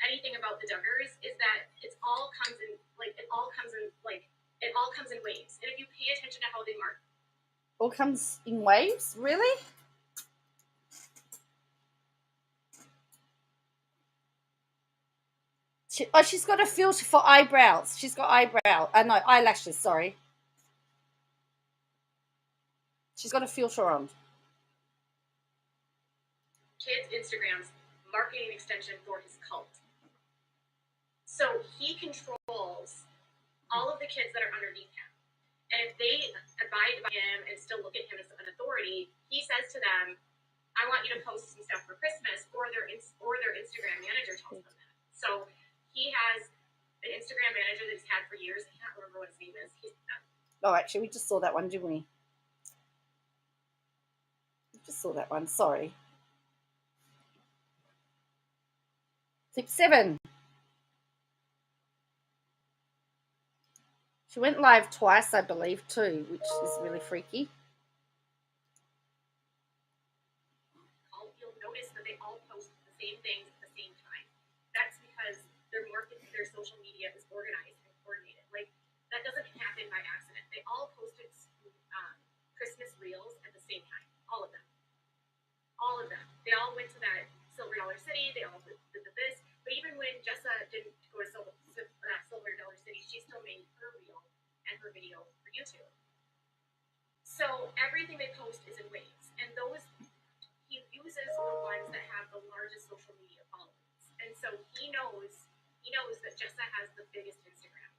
anything about the Duggars, is that it all comes in waves. And if you pay attention to how they mark, all comes in waves, really? She's got a filter for eyebrows. She's got no, eyelashes, sorry. She's got a filter on. Kid's Instagram's marketing extension for his cult. So he controls all of the kids that are underneath him. And if they abide by him and still look at him as an authority, he says to them, I want you to post some stuff for Christmas, or their Instagram manager tells them that. So he has an Instagram manager that he's had for years. I can't remember what his name is. Oh, actually, we just saw that one, didn't we? We just saw that one, sorry. Tip 7. She went live twice, I believe, too, which is really freaky. You'll notice that they all post the same things at the same time. That's because their social media is organized and coordinated. Like, that doesn't happen by accident. They all posted Christmas reels at the same time. All of them. All of them. They all went to that Silver Dollar City. They all did this. But even when Jessa didn't go to Silver Dollar City, she still made her reel and her video for YouTube. So everything they post is in waves. And he uses the ones that have the largest social media followings. And so he knows that Jessa has the biggest Instagram.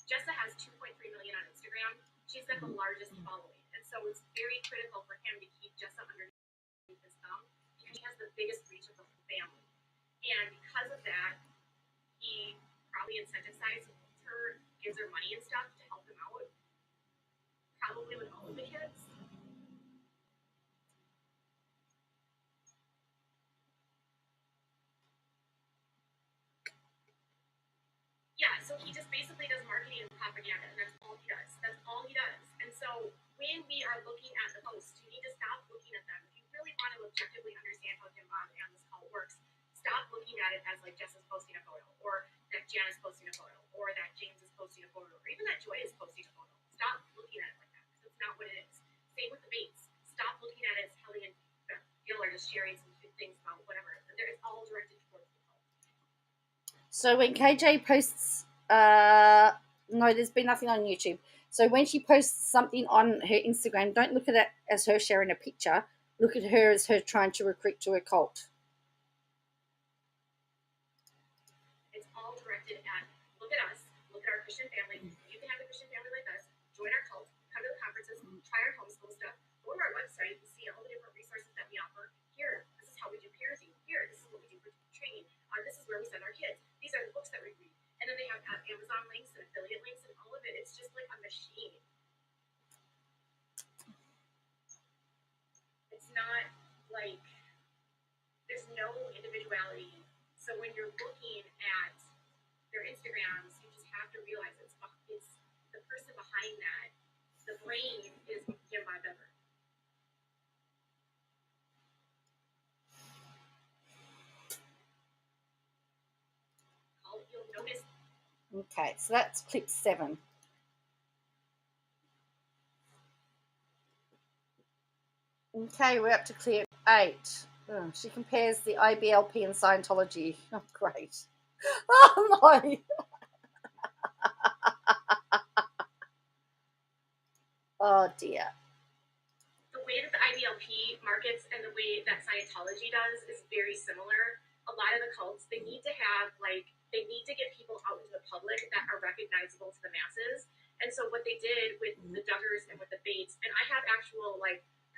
Jessa has 2.3 million on Instagram. She's got the largest following. And so it's very critical for him to keep Jessa underneath his thumb, because she has the biggest reach of the whole family. And because of that, he probably incentivizes her, gives her money and stuff to help him out. Probably with all of the kids. Yeah, so he just basically does marketing and propaganda, and that's all he does. That's all he does. And so when we are looking at the posts, you need to stop looking at them. If you really want to objectively understand how Jim Bob and this cult works, stop looking at it as like Jess is posting a photo, or that Jan is posting a photo, or that James is posting a photo, or even that Joy is posting a photo. Stop looking at it like that, because it's not what it is. Same with the Bates. Stop looking at it as Kelly and Gil are just sharing some things about whatever. It's all directed towards the cult. So when KJ posts, no, there's been nothing on YouTube. So when she posts something on her Instagram, don't look at it as her sharing a picture. Look at her as her trying to recruit to a cult. It's all directed at, look at us, look at our Christian family. You can have a Christian family like us, join our cult, come to the conferences, try our homeschool stuff, go to our website and see all the different resources that we offer. Here, this is how we do parenting. Here, this is what we do for training. This is where we send our kids. These are the books that we read. And then they have Amazon links and affiliate links and all of it. It's just like a machine. It's not like, there's no individuality. So when you're looking at their Instagrams, you just have to realize it's the person behind that. The brain is Jim Bob Duggar. You'll notice. Okay, so that's clip 7. Okay, we're up to clip 8. Oh, she compares the IBLP and Scientology. Oh, great. Oh, no. Oh, dear. The way that the IBLP markets and the way that Scientology does is very similar. A lot of the cults, they need to get people out into the public that are recognizable to the masses. And so what they did with the Duggars and with the Bates, and I have actual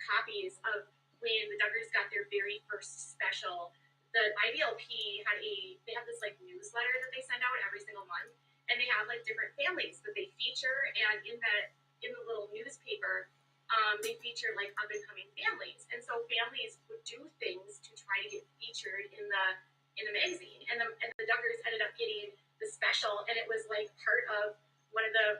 copies of when the Duggars got their very first special. The IBLP they have this newsletter that they send out every single month, and they have different families that they feature, and in the little newspaper, they feature up and coming families, and so families would do things to try to get featured in the magazine, and the Duggars special, and it was like part of one of the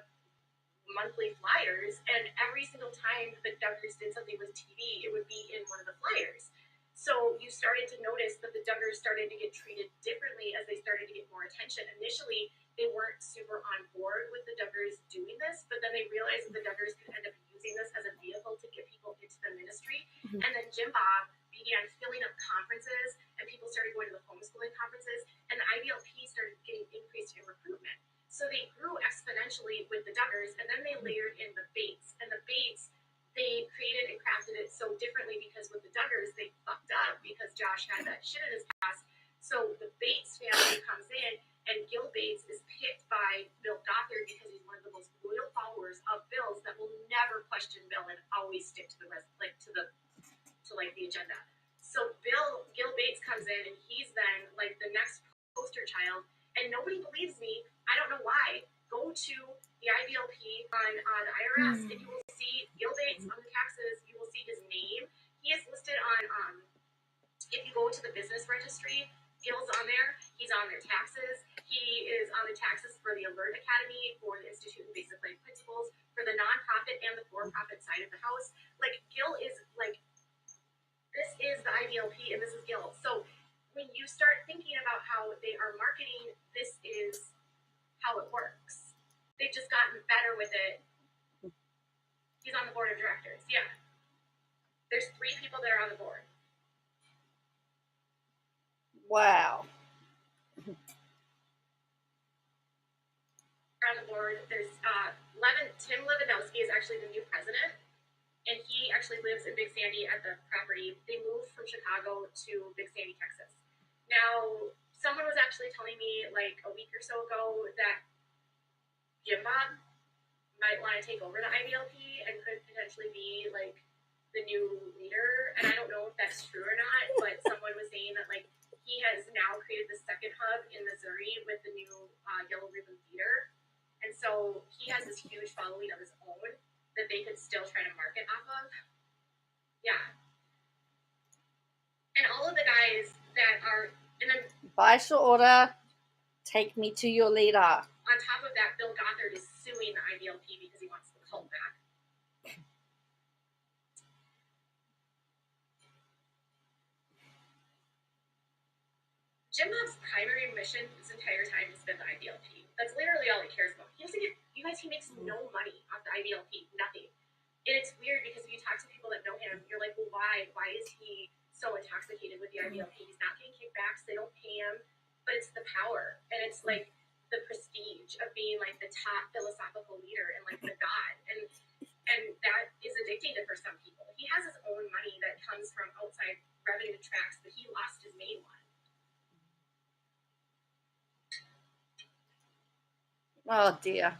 monthly flyers, and every single time the Duggars did something with TV, it would be in one of the flyers. So you started to notice that the Duggars started to get treated differently as they started to get more attention. Initially, they weren't super on board with the Duggars doing this, but then they realized that the Duggars could end up using this as a vehicle to get people into the ministry. Mm-hmm. And then Jim Bob began filling up conferences, and people started going to the homeschooling conferences, and the IBLP started getting increased in recruitment. So they grew exponentially with the Duggars, and then they layered in the Bates. And the Bates, they created and crafted it so differently because with the Duggars, they fucked up because Josh had that shit in his past. So the Bates family comes in, and Gil Bates is picked by Bill Gothard because he's one of the most loyal followers of Bill's that will never question Bill and always stick to the the agenda. So Gil Bates comes in, and he's then like the next poster child. And nobody believes me. I don't know why. Go to the IBLP on the IRS, and you will see Gil Bates on the taxes. You will see his name. He is listed on, if you go to the business registry, Gil's on there. He's on their taxes. He is on the taxes for the Alert Academy, for the Institute of Basic Life Principles, for the nonprofit and the for-profit side of the house. Like, Gil is like, this is the IBLP, and this is Gil. So when you start thinking about how they are marketing, this is how it works. They've just gotten better with it. He's on the board of directors. Yeah. There's 3 people that are on the board. Wow. On the board, there's Tim Lewandowski is actually the new president, and he actually lives in Big Sandy at the property. They moved from Chicago to Big Sandy, Texas. Now, someone was actually telling me like a week or so ago that Jim Bob might want to take over the IBLP and could potentially be like the new leader. And I don't know if that's true or not, but someone was saying that like he has now created the second hub in Missouri with the new Yellow Ribbon Theater. And so he has this huge following of his own that they could still try to market off of. Yeah. And all of the guys that are in the... By short order, take me to your leader. On top of that, Bill Gothard is suing the IBLP because he wants the cult back. Jim Bob's primary mission this entire time has been the IBLP. That's literally all he cares about. He doesn't get... You guys, he makes no money off the IBLP. Nothing. And it's weird because if you talk to people that know him, you're like, well, why? Why is he so intoxicated with the IBLP? He's not getting kickbacks. They don't pay him. But it's the power. And it's like the prestige of being like the top philosophical leader and like the god. And that is addicting for some people. He has his own money that comes from outside revenue tracks, but he lost his main one. Oh, dear.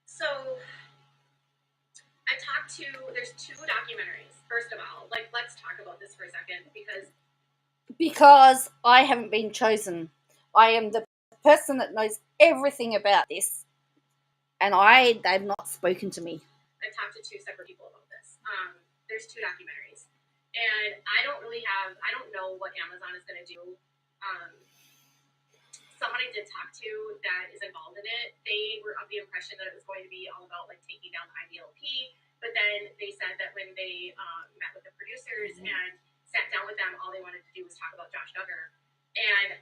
So I talked to, there's 2 documentaries. First of all, like, let's talk about this for a second because I haven't been chosen. I am the person that knows everything about this, and they've not spoken to me. I talked to 2 separate people about this. There's 2 documentaries, and I don't know what Amazon is going to do. Someone I did talk to that is involved in it, they were of the impression that it was going to be all about like taking down the IBLP, but then they said that when they met with the producers and sat down with them, all they wanted to do was talk about Josh Duggar. And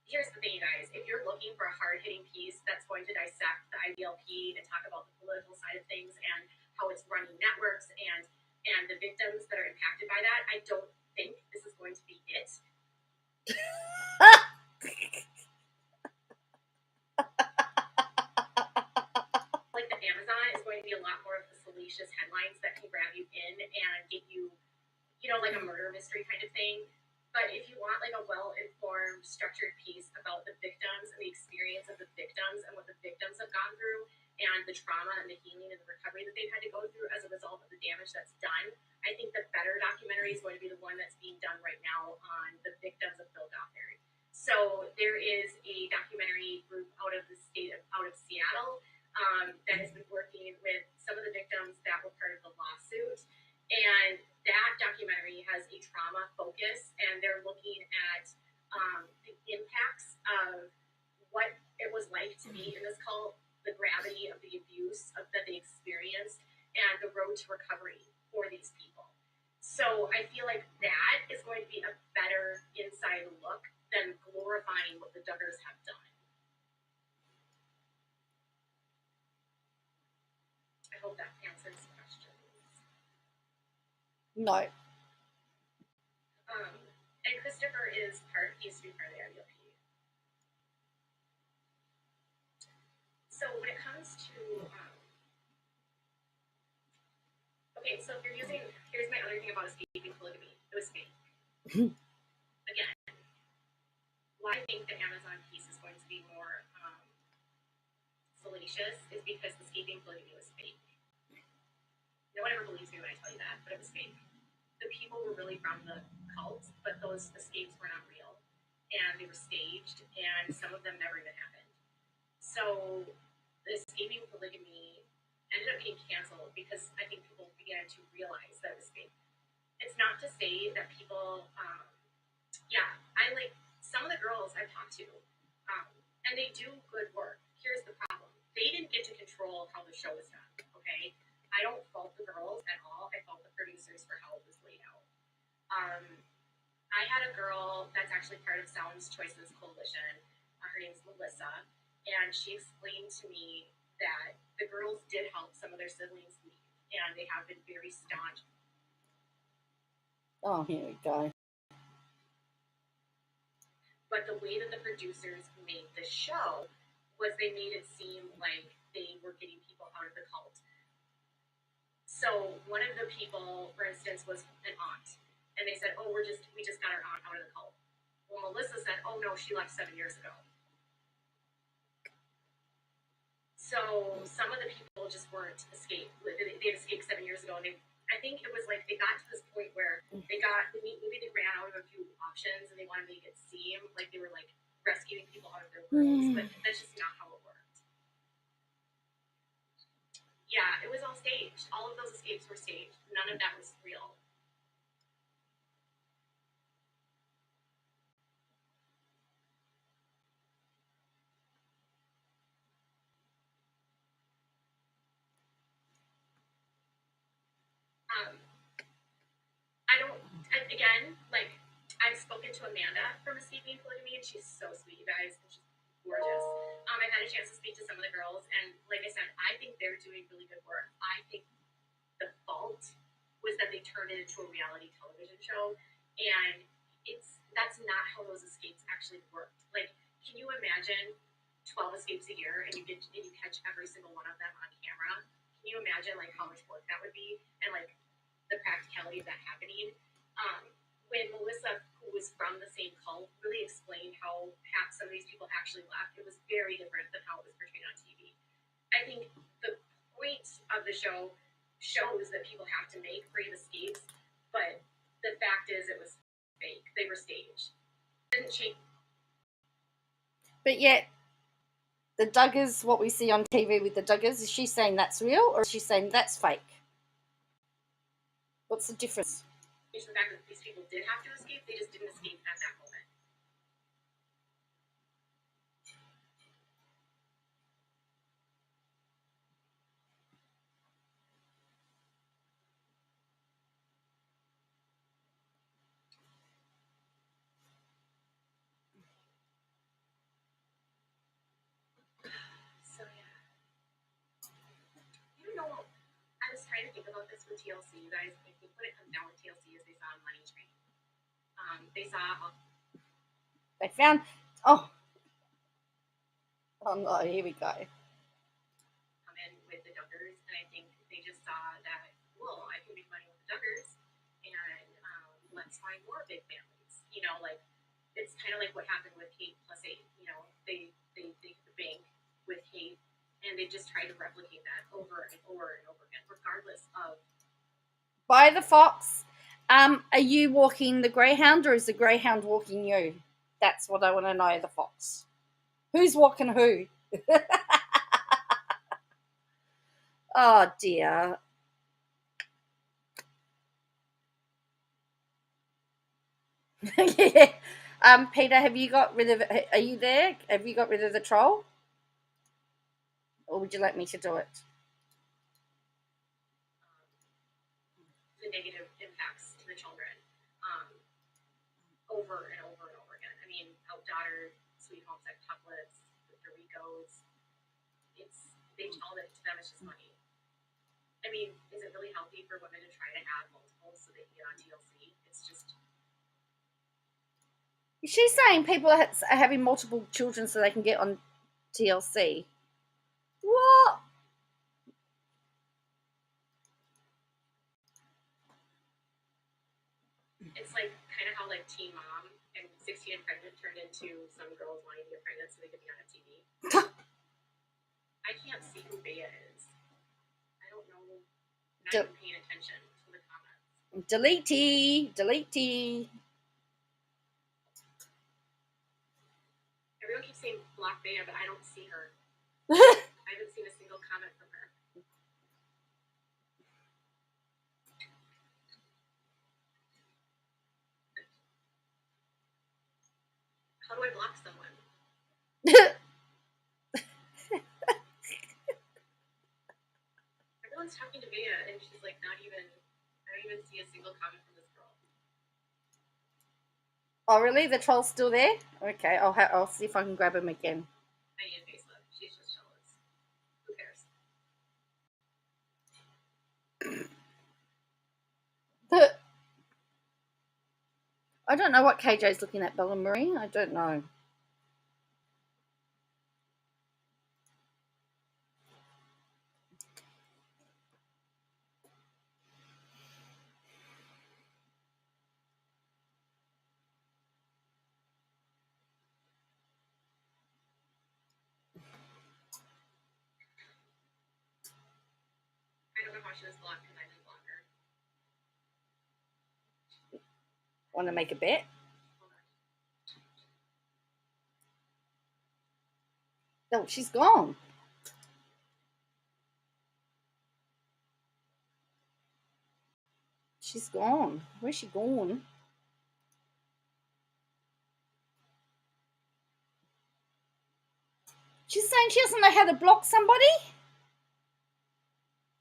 here's the thing, you guys, if you're looking for a hard-hitting piece that's going to dissect the IBLP and talk about the political side of things and how it's running networks and the victims that are impacted by that, I don't think this is going to be it. Like the Amazon is going to be a lot more of the salacious headlines that can grab you in and get you, like a murder mystery kind of thing. But if you want like a well-informed, structured piece about the victims and the experience of the victims and what the victims have gone through and the trauma and the healing and the recovery that they've had to go through as a result of the damage that's done, I think the better documentary is going to be the one that's being done right now on the victims of Bill Gothard. So there is a documentary group out of Seattle that has been working with some of the victims that were part of the lawsuit. And that documentary has a trauma focus, and they're looking at the impacts of what it was like to be in this cult, the gravity of the abuse that they experienced, and the road to recovery for these people. So I feel like that is going to be a better inside look than glorifying what the Duggars have done. I hope that answers questions. No. And Christopher he used to be part of the IDLP. So when it comes to, okay, so if you're using, here's my other thing about escaping polygamy. It was fake. Again, why I think the Amazon piece is going to be more salacious is because escaping polygamy was fake. No one ever believes me when I tell you that, but it was fake. The people were really from the cult, but those escapes were not real, and they were staged, and some of them never even happened. So the escaping polygamy ended up getting canceled because I think people began to realize that it was fake. It's not to say that people, I like some of the girls I've talked to, and they do good work. Here's the problem. They didn't get to control how the show was done, okay? I don't fault the girls at all. I fault the producers for how it was laid out. I had a girl that's actually part of Sounds Choices Coalition. Her name's Melissa, and she explained to me that the girls did help some of their siblings leave, and they have been very staunch. Oh, here we go. But the way that the producers made the show was they made it seem like they were getting people out of the cult. So one of the people, for instance, was an aunt, and they said, "Oh, we just got our aunt out of the cult." Well, Melissa said, "Oh no, she left 7 years ago." So some of the people just weren't escaped. They had escaped 7 years ago, and I think it was like they got to this point where maybe they ran out of a few options, and they wanted to make it seem like they were like rescuing people out of their worlds, but that's just not how it worked. Yeah, it was all staged. All of those escapes were staged. None of that was real. I've spoken to Amanda from Escaping Polygamy, and she's so sweet, you guys, and she's gorgeous. I've had a chance to speak to some of the girls, and like I said, I think they're doing really good work. I think the fault was that they turned it into a reality television show, and that's not how those escapes actually worked. Like, can you imagine 12 escapes a year, and you catch every single one of them on camera? Can you imagine like how much work that would be, and like the practicality of that happening? When Melissa, who was from the same cult, really explained how some of these people actually left, it was very different than how it was portrayed on TV. I think the point of the show shows that people have to make brave escapes, but the fact is it was fake. They were staged. It didn't change. But yet, the Duggars, what we see on TV with the Duggars, is she saying that's real, or is she saying that's fake? What's the difference? The fact that these people did have to escape, they just didn't escape at that moment. So yeah. You know, I was trying to think about this with TLC, you guys. I think what it comes down with TLC is they saw a money train. They found. Oh no! Here we go. Come in with the Duggars, and I think they just saw that. Well, I can make money with the Duggars, and let's find more big families. You know, like it's kind of like what happened with Kate plus 8. You know, they hit the bank with Kate, and they just try to replicate that over and over and over again, regardless of. By the fox. Are you walking the greyhound, or is the greyhound walking you? That's what I want to know, the fox. Who's walking who? Oh, dear. Yeah. Peter, have you got rid of it? Are you there? Have you got rid of the troll? Or would you like me to do it? The negative impacts to the children over and over and over again. I mean, Help Daughter, Sweet Home Sextuplets, the Doricos. They tell that to them it's just money. I mean, is it really healthy for women to try to have multiples so they can get on TLC? It's just. She's saying people are having multiple children so they can get on TLC. What? It's like kind of how like Teen Mom and 16 and Pregnant turned into some girls wanting to get pregnant so they could be on a TV. I can't see who Bea is. I don't know. I'm not even paying attention to the comments. Delete. Everyone keeps saying block Bea, but I don't see her. I haven't seen a single comment from her. How do I block someone? Everyone's talking to Bea, and she's like, I don't even see a single comment from this girl. Oh, really? The troll's still there? Okay, I'll see if I can grab him again. I need a facelift. She's just jealous. Who cares? I don't know what KJ's looking at, Bella Marie. I don't know. I don't know how she was blocked because I didn't block her. Want to make a bet? No, she's gone. She's gone. Where's she gone? She's saying she doesn't know how to block somebody?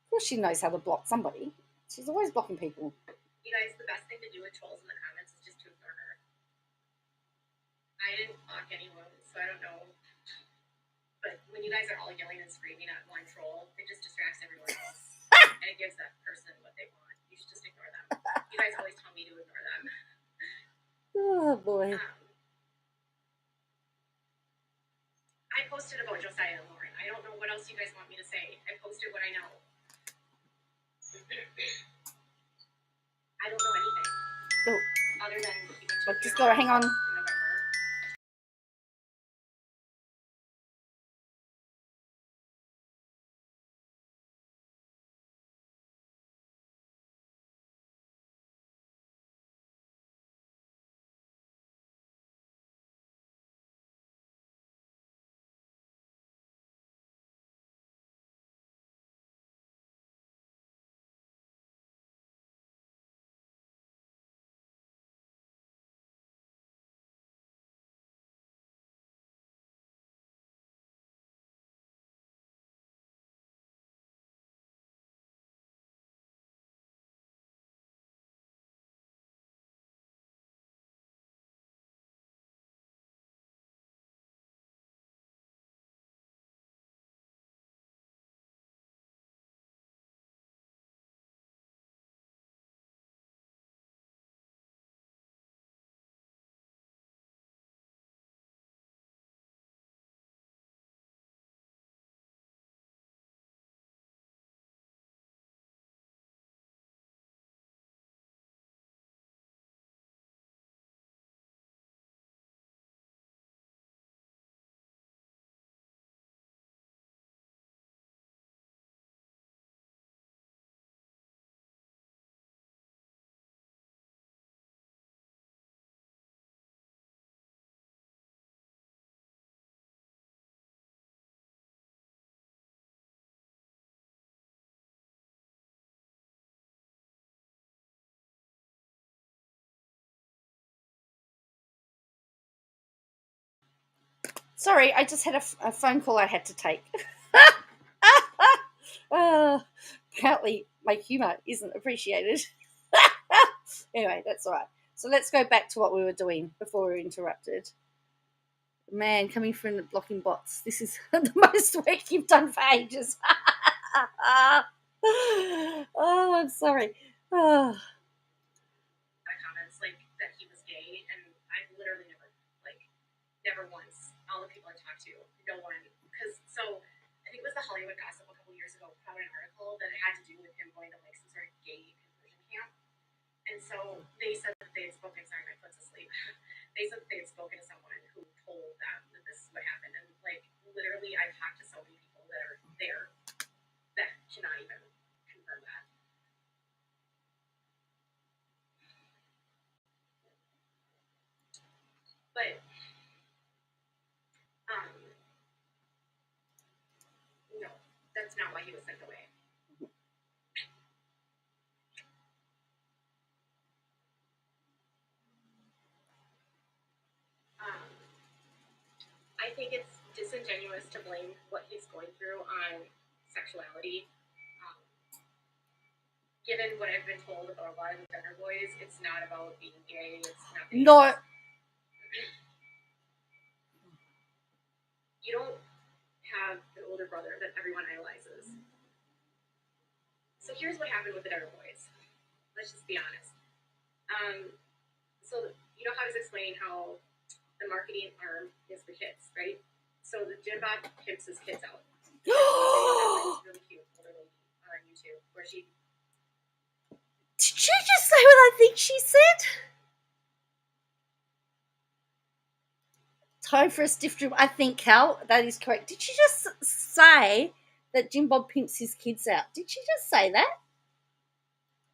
Of course she knows how to block somebody. She's always blocking people. You guys, the best thing to do with trolls in the comments is just to ignore her. I didn't block anyone, so I don't know. But when you guys are all yelling and screaming at one troll, it just distracts everyone else. And it gives that person what they want. You should just ignore them. You guys always tell me to ignore them. Oh, boy. I posted about Josiah and Lauren. I don't know what else you guys want me to say. I posted what I know. I don't know anything. Oh. Other than he went to Just go, hang on. Sorry, I just had a phone call I had to take. Apparently my humour isn't appreciated. Anyway, that's all right. So let's go back to what we were doing before we were interrupted. Man, coming from the blocking bots, this is the most work you've done for ages. Oh, I'm sorry. Oh. Comments like that he was gay, and I've literally never once, all the people I talked to, no one, because so I think it was the Hollywood Gossip a couple years ago put out an article that it had to do with him going to like some sort of gay conversion camp, and so they said that they had spoken. Sorry, my foot's asleep. They said that they had spoken to someone who told them that this is what happened, and like literally, I've talked to so many people that are there that cannot even confirm that. But no, that's not why he was sent away. I think it's disingenuous to blame what he's going through on sexuality. Given what I've been told about a lot of the Dunner boys, it's not about being gay. It's nothing. No. You don't have an older brother that everyone idolizes. So here's what happened with the Dunner boys. Let's just be honest. So you know how I was explaining how the marketing arm is the kids, right? So the Jim Bob pimps his kids out. It's really cute older lady on YouTube where she. Did she just say what I think she said? Time for a stiff dribble. I think, Cal, that is correct. Did she just say that Jim Bob pimps his kids out? Did she just say that?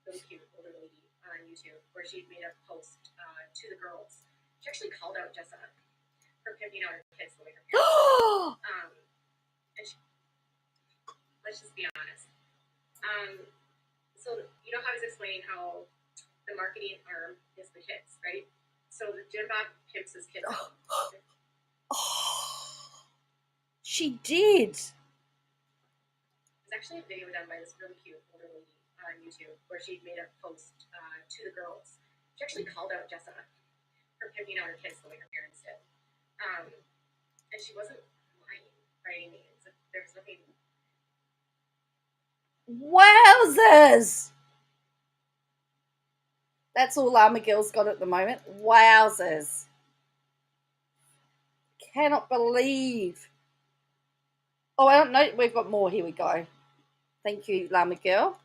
Really cute older lady on YouTube where she made a post to the girls. She actually called out Jessa for pimping out her kids the way her parents. And she, let's just be honest. So you know how I was explaining how the marketing arm is the kids, right? So the Jim Bob pimps his kids out. She did. There's actually a video done by this really cute older lady on YouTube where she made a post to the girls. She actually called out Jessa for pimping out her kids the way her parents did. And she wasn't lying by any means. There was nothing. Wowzers! That's all Llama Girl's got at the moment. Wowzers. Cannot believe. Oh, I don't know. We've got more. Here we go. Thank you, Llama Girl.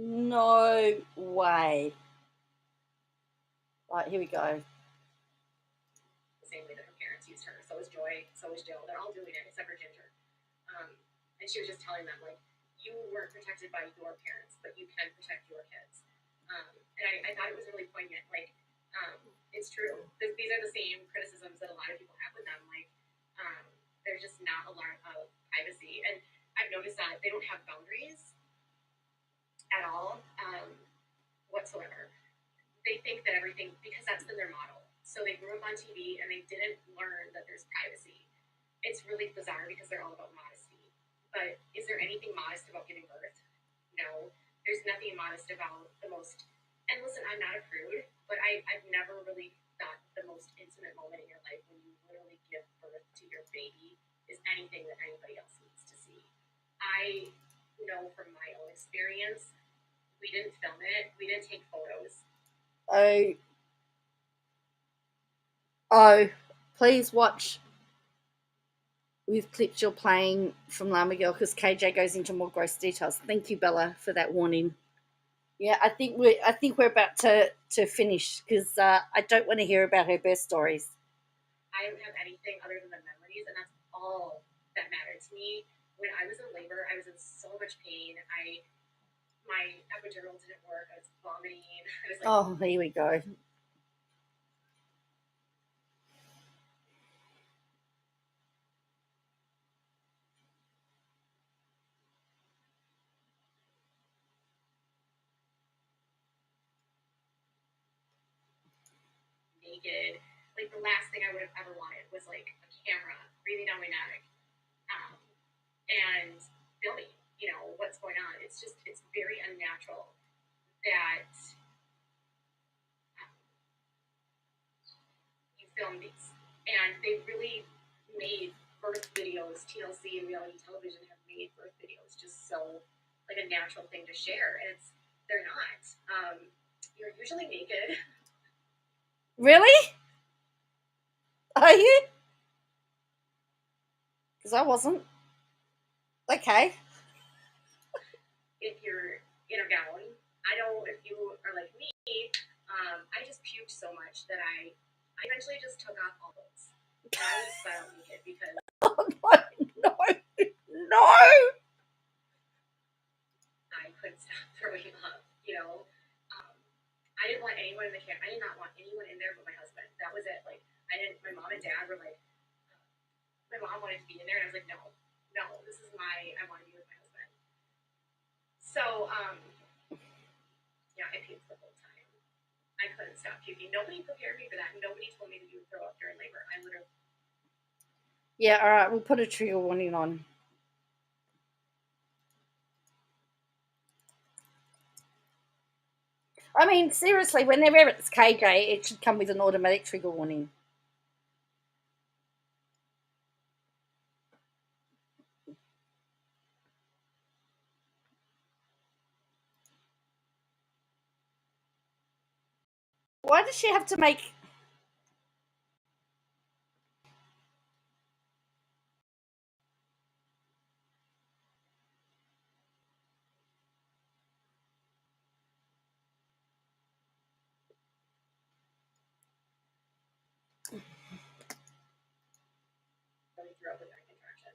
No way. Right, here we go. The same way that her parents used her. So is Joy, so is Jill. They're all doing it except for Ginger. And she was just telling them, like, you weren't protected by your parents, but you can protect your kids. And I thought it was really poignant. Like, it's true. These are the same criticisms that a lot of people have with them. Like, there's just not a lot of privacy. And I've noticed that they don't have boundaries at all whatsoever. They think that everything, because that's been their model. So they grew up on TV and they didn't learn that there's privacy. It's really bizarre because they're all about modesty. But is there anything modest about giving birth? No. There's nothing modest about the most. And listen, I'm not a prude, but I've never really thought the most intimate moment in your life when you literally give birth to your baby is anything that anybody else needs to see. I know from my own experience, we didn't film it, we didn't take photos. Oh, please watch with clips you're playing from Llama Girl because KJ goes into more gross details. Thank you, Bella, for that warning. Yeah, I think we're about to finish because I don't want to hear about her birth stories. I don't have anything other than the memories, and that's all that mattered to me. When I was in labor, I was in so much pain. My epidural didn't work. I was vomiting. I was like, oh, here we go. naked. Like, the last thing I would have ever wanted was, like, a camera breathing down my neck and filming, you know, what's going on. It's just, it's very unnatural that you film these. And they really made birth videos, TLC and reality television have made birth videos just so, like, a natural thing to share. And they're not. You're usually naked. Really? Are you? Because I wasn't. Okay. If you're in a gown. I know if you are like me, I just puked so much that I eventually just took off all those. And I was flat out naked because Oh, no. I couldn't stop throwing up, you know. I didn't want anyone in the camp. I did not want anyone in there but my husband. That was it. Like, my mom and dad were like, my mom wanted to be in there, and I was like, no, this is I want to be with my husband. So, yeah, I puked the whole time. I couldn't stop puking. Nobody prepared me for that. Nobody told me that you would throw up during labor. I literally. Yeah, all right. We'll put a trigger warning on. I mean, seriously, whenever it's KJ, it should come with an automatic trigger warning. Why does she have to make... Threw up with that contraction.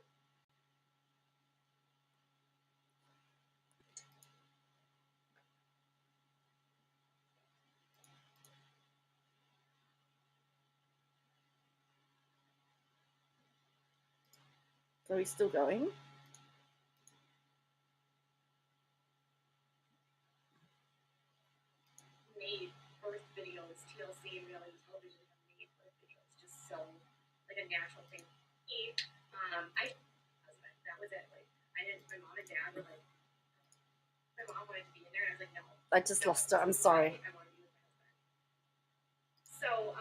Are we still going? Made birth videos, TLC and reality television have made birth videos just so, like, a natural thing. That was it. Like, my mom and dad were like, my mom wanted to be in there, and I was like, no. I just lost it. I'm sorry. I want to be with my husband. So,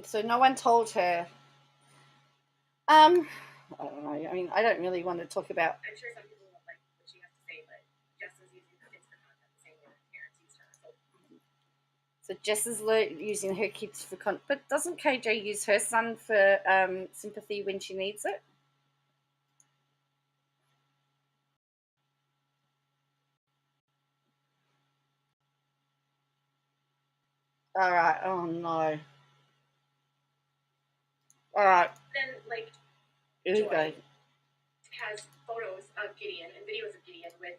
So no one told her. I don't know. I mean, I don't really want to talk about... I'm sure some people won't like what she has to say, but Jess is using her kids for content the same way her parents used her. So Jess is using her kids for content. But doesn't KJ use her son for sympathy when she needs it? All right. Oh, no. All right. Then, like, Here we go. has photos of Gideon and videos of Gideon with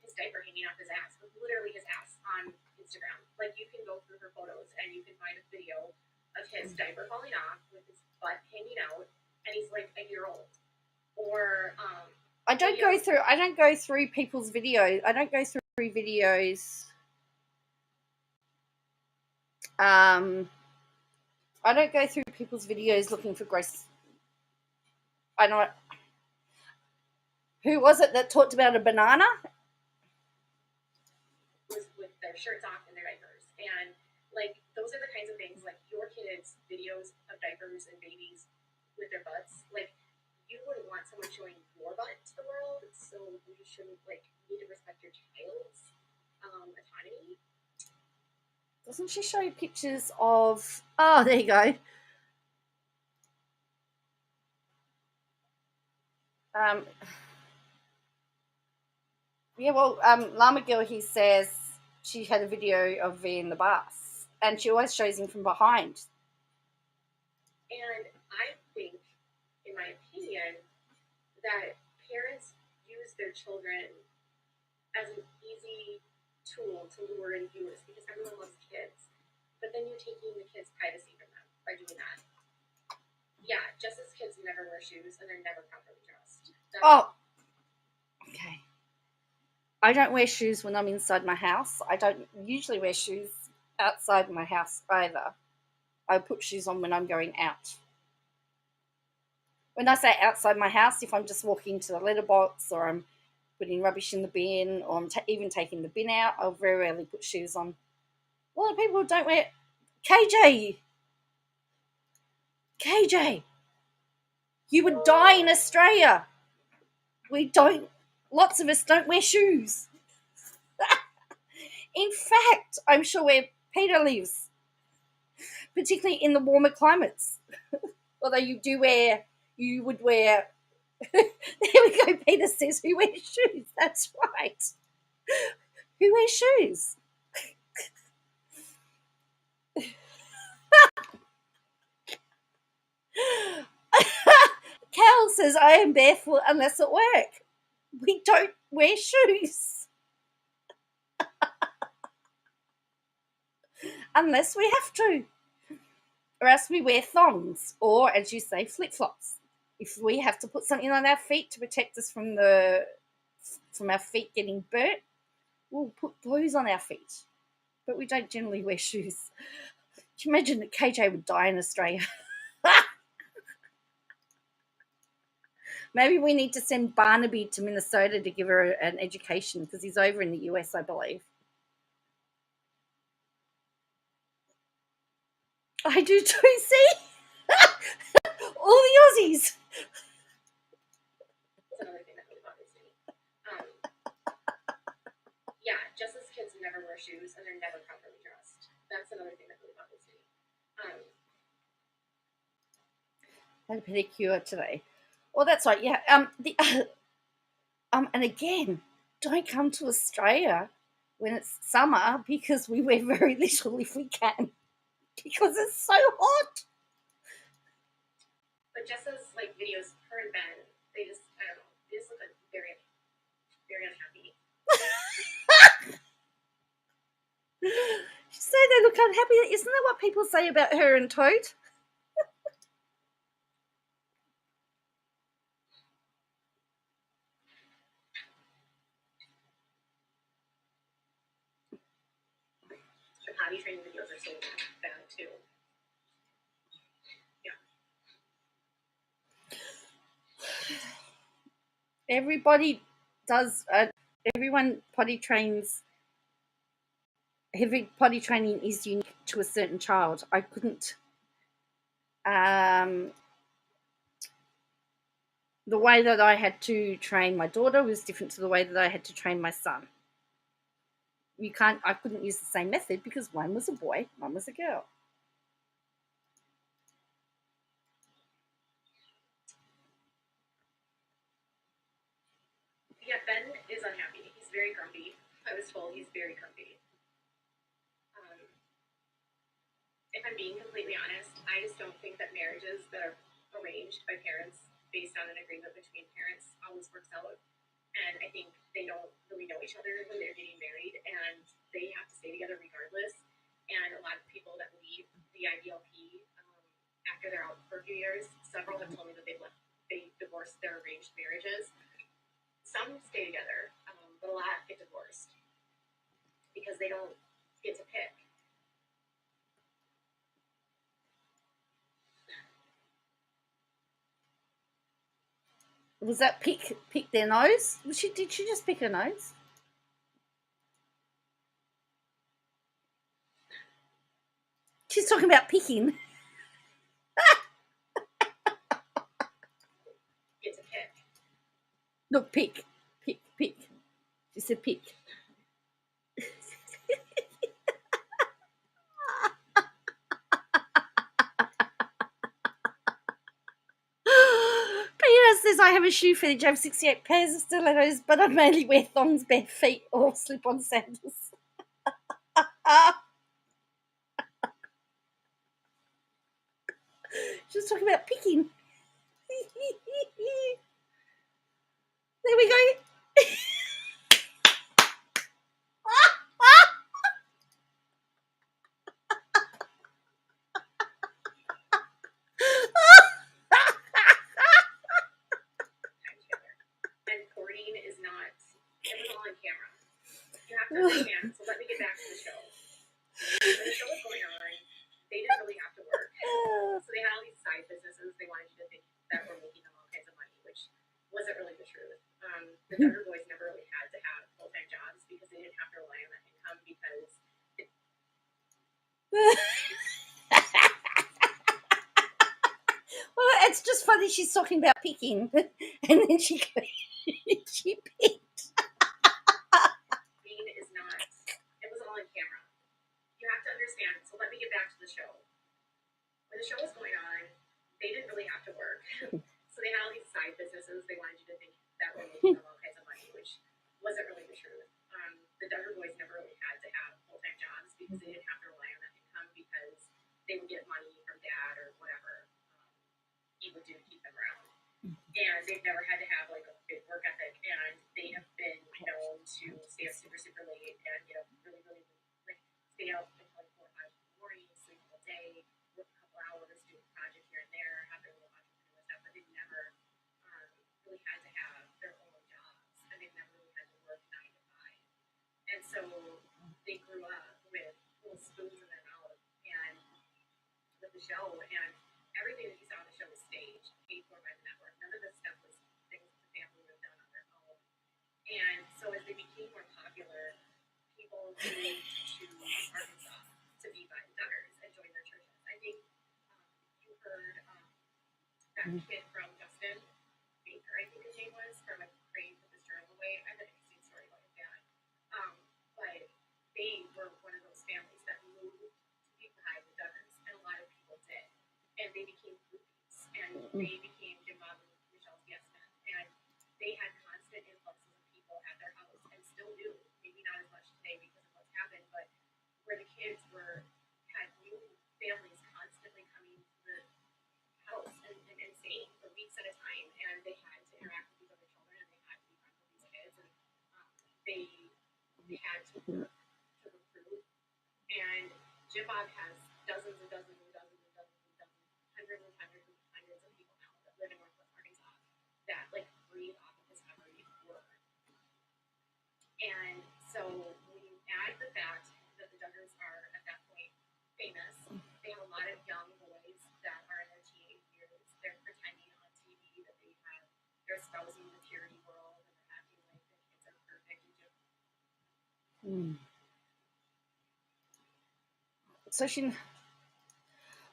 his diaper hanging off his ass, with literally his ass on Instagram. Like, you can go through her photos and you can find a video of his diaper falling off with his butt hanging out, and he's like a year old. Or I don't go through people's videos. I don't go through videos. I don't go through people's videos looking for gross. I know. Who was it that talked about a banana? With their shirts off and their diapers, and like, those are the kinds of things, like, your kids' videos of diapers and babies with their butts. Like, you wouldn't want someone showing your butt to the world, so you shouldn't, like, you need to respect your child's autonomy. Doesn't she show you pictures of... Oh, there you go. Yeah, well, Llama Girl, he says she had a video of V in the bus, and she always shows him from behind. And I think, in my opinion, that parents use their children as an easy tool to lure in viewers, because everyone loves kids. But then you're taking the kids' privacy from them by doing that. Yeah, Jess's kids never wear shoes, and they're never properly dressed. Oh, okay. I don't wear shoes when I'm inside my house. I don't usually wear shoes outside my house either. I put shoes on when I'm going out. When I say outside my house, if I'm just walking to the letterbox or I'm putting rubbish in the bin or I'm even taking the bin out, I'll very rarely put shoes on. A lot of people don't wear... KJ, you would die in Australia. Lots of us don't wear shoes. In fact, I'm sure where Peter lives, particularly in the warmer climates, although you would wear... There we go, Peter says, who wears shoes? That's right. Who wears shoes? Cal says, I am barefoot unless at work. We don't wear shoes. Unless we have to. Or else we wear thongs, or, as you say, flip-flops. If we have to put something on our feet to protect us from our feet getting burnt, we'll put those on our feet. But we don't generally wear shoes. Can you imagine that KJ would die in Australia? Maybe we need to send Barnaby to Minnesota to give her an education, because he's over in the US, I believe. I do too, see? All the Aussies. That's another thing that really bothers me. Yeah, Jess's kids never wear shoes and they're never properly dressed. That's another thing that really bothers me. Had a pedicure today. Well, that's right. Yeah. And again, don't come to Australia when it's summer, because we wear very little if we can, because it's so hot. But Jess's videos, her and Ben, they just, I don't know, they just look like very, very unhappy. You say they look unhappy. Isn't that what people say about her and Toad? The potty training videos are so bad too. Everybody does. Everyone potty trains. Every potty training is unique to a certain child. I couldn't. The way that I had to train my daughter was different to the way that I had to train my son. I couldn't use the same method because one was a boy, one was a girl. Yeah, Ben is unhappy. He's very grumpy. I was told he's very grumpy. If I'm being completely honest, I just don't think that marriages that are arranged by parents based on an agreement between parents always works out. And I think they don't really know each other when they're getting married, and they have to stay together regardless. And a lot of people that leave the IBLP after they're out for a few years, several have told me that they divorced their arranged marriages. Some stay together, but a lot get divorced because they don't get to pick. Was that pick their nose? Did she just pick her nose? She's talking about picking. Get to pick. Look, pick. She said pick. Peter says, I have a shoe fetish. I have 68 pairs of stilettos, but I mainly wear thongs, bare feet, or slip-on sandals. She's talking about picking. There we go. And courting is not It was all on camera. You have to understand. So let me get back to the show. When the show was going on, they didn't really have to work. So they had all these side businesses. They wanted you to think that were making them all kinds of money, which wasn't really the truth. The Duggar boys never really had to have full-time jobs because they didn't have to rely on that income because well, it's just funny she's talking about picking, and then she picked. is not. It was all on camera. You have to understand. So let me get back to the show. When the show was going on, they didn't really have to work. So they had all these side businesses. They wanted you to think that were making them all kinds of money, which wasn't really the truth. The Duggar boys never really had to have full-time jobs because they didn't have to rely on that income because they would get money from dad or whatever he would do to keep them around. And they've never had to have like a big work ethic, and they have been known to stay up super, super late and get up really, really like stay up until like 4 or 5 in the morning, sleep all day, work a couple hours, do a project here and there, have their little entrepreneur stuff, but they've never really had to have their own jobs, and they've never really had to work 9 to 5. And so they grew up with little spoons in their mouth and with the show, and everything that you saw on the show was staged, paid for by the network. None of this stuff was things that the family would have done on their own. And so as they became more popular, people moved to Arkansas to be by the Duggars and join their churches. I think you heard that kid from Justin Baker, I think his name was, from a Crane put this journal away. I have an interesting story about his dad. But they were one of those families that moved to be behind the Duggars, and a lot of people did. And they became groupies, and they became Jim Bob and Michelle's yes men. And they had constant influxes of people at their house, and still do. Maybe not as much today because of what's happened, but where the kids had new families constantly coming to the house and staying for weeks at a time, and they had to interact with these other children, and they had to be friends with these kids, and they had to work to recruit. And Jim Bob has dozens and dozens and dozens and dozens and dozens, hundreds and hundreds and hundreds of people now that live in Northwest Arkansas that like breathe off of his every word. And so when you add the fact that the Duggars are at that point famous, they have a lot of young boys that are in their teenage years. They're pretending on TV that they're espousing the purity world, and they're acting like their kids are perfect and just. So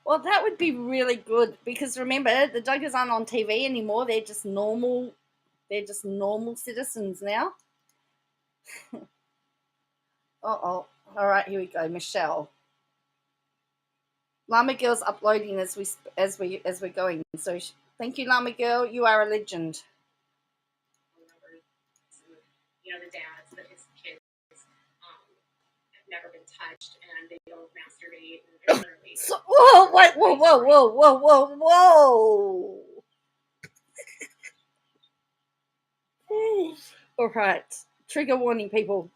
well, that would be really good because remember, the Duggars aren't on TV anymore. They're just normal citizens now. All right, here we go, Michelle. Llama Girl's uploading as we're going. So thank you, Llama Girl. You are a legend. The dads that his kids have never been touched, and they don't masturbate. And literally. Whoa! Wait! Whoa! All right. Trigger warning, people.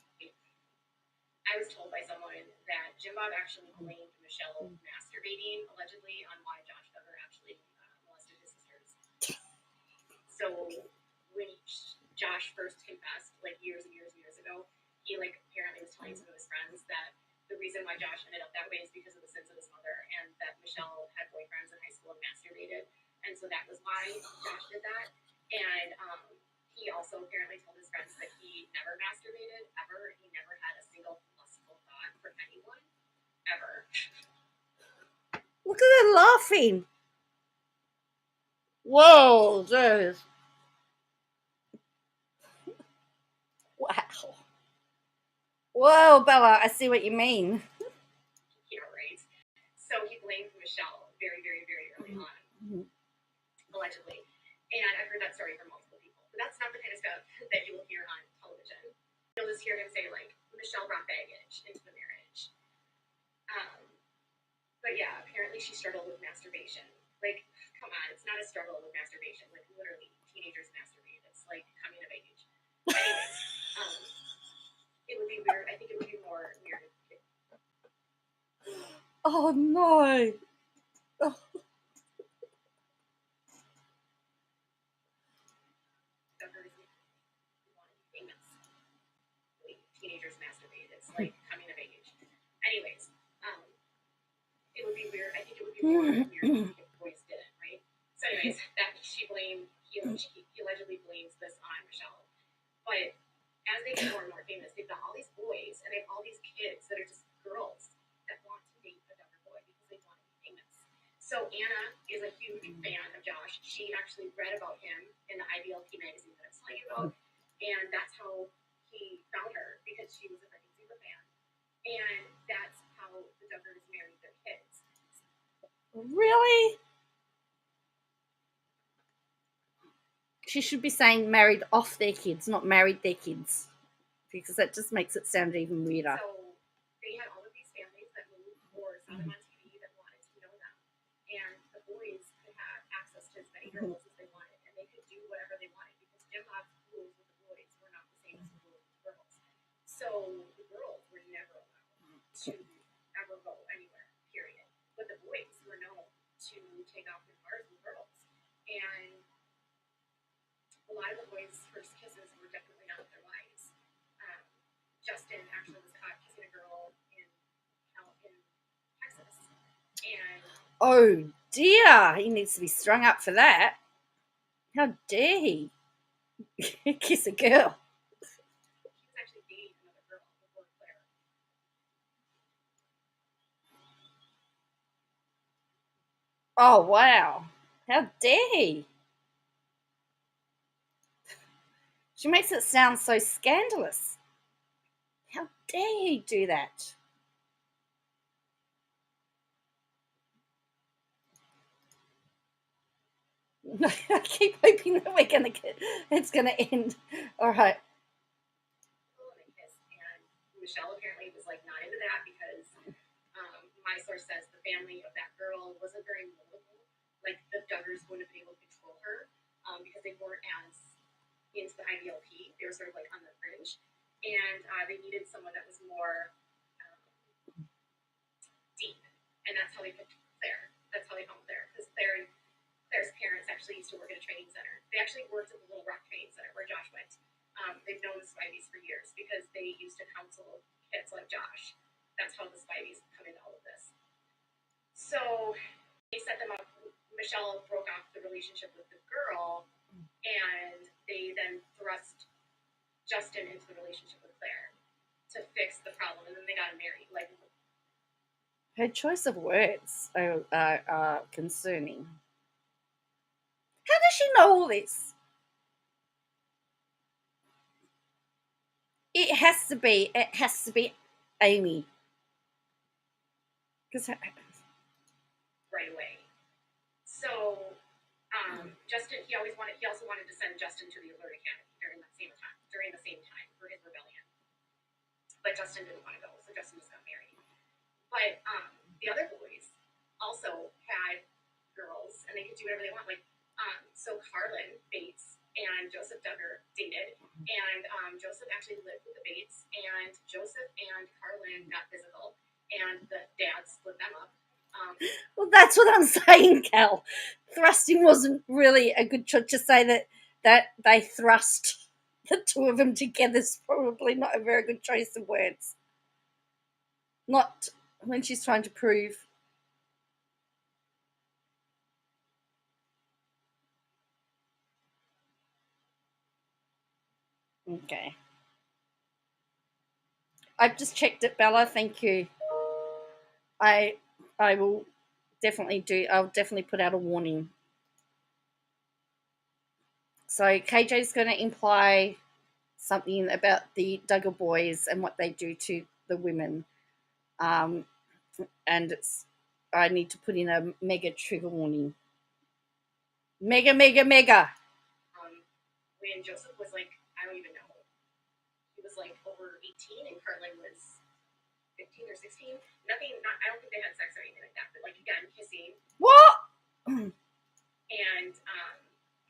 I was told by someone that Jim Bob actually blamed Michelle masturbating, allegedly, on why Josh Duggar actually molested his sisters. So when Josh first confessed, like years and years and years ago, he apparently was telling some of his friends that the reason why Josh ended up that way is because of the sins of his mother, and that Michelle had boyfriends in high school and masturbated, and so that was why Josh did that. And he also apparently told his friends that he never masturbated ever. He never had a single lustful thought for anyone ever. Look at her laughing. Whoa, jeez. Wow. Whoa, Bella, I see what you mean. Yeah, right. So he blamed Michelle very, very, very early on, allegedly. And I've heard that story from multiple people. But that's not the kind of stuff that you will hear on television. You'll just hear him say, Michelle brought baggage into the marriage. But yeah, apparently she struggled with masturbation. Come on, it's not a struggle with masturbation. Literally, teenagers masturbate. It's like coming of age. Anyways, it would be weird. I think it would be more weird. Oh, no. Oh. teenagers masturbate. It's like coming of age. Anyways, it would be weird. I think it would be more weird if boys did it, right? So anyways, that he allegedly blames this on Michelle. But as they get more and more famous, they've got all these boys and they have all these kids that are just girls that want to date a Duggar boy because they want to be famous. So Anna is a huge fan of Josh. She actually read about him in the IBLP magazine that I was telling you about, and that's how he found her because she was a freaking super fan. And that's how the Duggars married their kids. Really? She should be saying married off their kids, not married their kids, because that just makes it sound even weirder. So they had all of these families that moved or saw them on TV that wanted to know them, and the boys could have access to as many girls as they wanted, and they could do whatever they wanted because Jim Bob's rules with the boys were not the same as the rules with the girls. So the girls were never allowed to ever go anywhere, period. But the boys were known to take off their bars with girls, and a lot of the boys' first kisses were definitely not with their wives. Justin actually was caught kissing a girl in Texas. And oh dear, he needs to be strung up for that. How dare he kiss a girl? he was actually dating another girl before Claire. Oh wow, how dare he? She makes it sound so scandalous. How dare he do that? I keep hoping that it's gonna end. All right. And Michelle apparently was like not into that because my source says the family of that girl wasn't very moldable. Like the Duggars wouldn't have been able to control her because they weren't as into the IDLP. They were sort of like on the fringe, and they needed someone that was more deep, and that's how they picked Claire. That's how they found Claire because Claire's parents actually used to work at a training center. They actually worked at the Little Rock Training Center where Josh went. They've known the Spiveys for years because they used to counsel kids like Josh. That's how the Spiveys come into all of this. So they set them up. Michelle broke off the relationship with the girl, and they then thrust Justin into the relationship with Claire to fix the problem, and then they got married. Like her choice of words are concerning. How does she know all this? It has to be Amy. Because right away. So Justin, he also wanted to send Justin to the Alert Academy during the same time for his rebellion. But Justin didn't want to go, so Justin just got married. But the other boys also had girls, and they could do whatever they want. Like so Carlton Bates and Joseph Duggar dated, and Joseph actually lived with the Bates, and Joseph and Carlton got physical, and the dad split them up. Well, that's what I'm saying, Cal. Thrusting wasn't really a good choice. To say that they thrust the two of them together is probably not a very good choice of words. Not when she's trying to prove. Okay. I've just checked it, Bella. Thank you. I will definitely do. I'll definitely put out a warning. So KJ's going to imply something about the Duggar boys and what they do to the women, and I need to put in a mega trigger warning. Mega. When Joseph was like, I don't even know, he was like over 18, and Carlton was 15 or 16. I don't think they had sex or anything like that, but like again, kissing. What? And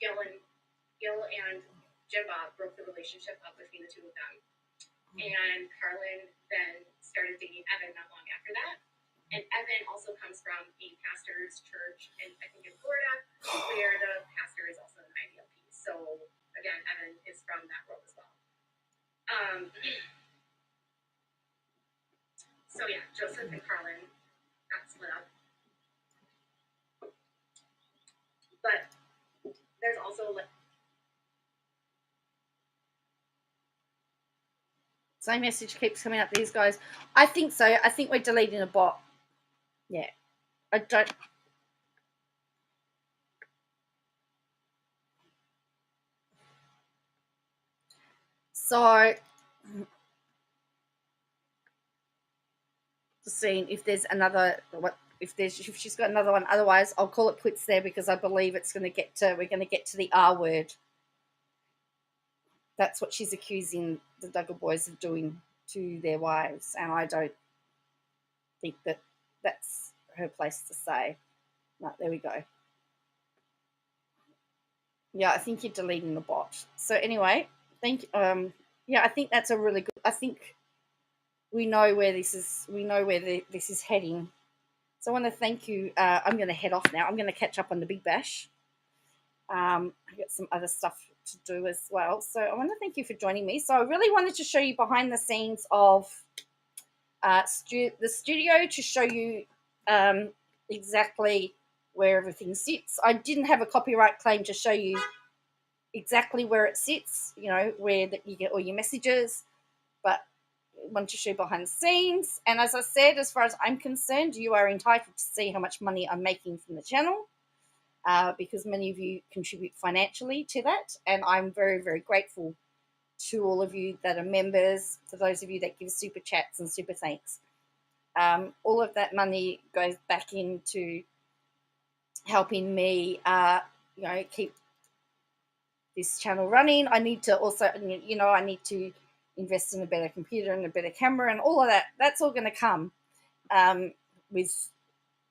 Gil and Jim Bob broke the relationship up between the two of them. And Carlton then started dating Evan not long after that. And Evan also comes from a pastor's church in Florida, where the pastor is also an IDLP. So again, Evan is from that world as well. So yeah, Joseph and Carlton got split up. But there's also like same message keeps coming up. These guys, I think so. I think we're deleting a bot. Yeah, I don't. So, just seeing if there's another. If she's got another one. Otherwise, I'll call it quits there because I believe it's going to get to. We're going to get to the R word. That's what she's accusing the Duggar boys of doing to their wives, and I don't think that that's her place to say. No, there we go. Yeah, I think you're deleting the bot. So anyway, yeah, I think that's a really good. I think we know where this is. We know where this is heading. So I want to thank you. I'm going to head off now. I'm going to catch up on the Big Bash. I've got some other stuff to do as well. So I want to thank you for joining me. So I really wanted to show you behind the scenes of the studio to show you exactly where everything sits. I didn't have a copyright claim to show you exactly where it sits, you know, where that you get all your messages, but I wanted to show you behind the scenes. And as I said, as far as I'm concerned, you are entitled to see how much money I'm making from the channel. Because many of you contribute financially to that, and I'm very, very grateful to all of you that are members, for those of you that give super chats and super thanks. All of that money goes back into helping me, you know, keep this channel running. I need to also, you know, I need to invest in a better computer and a better camera and all of that. That's all going to come with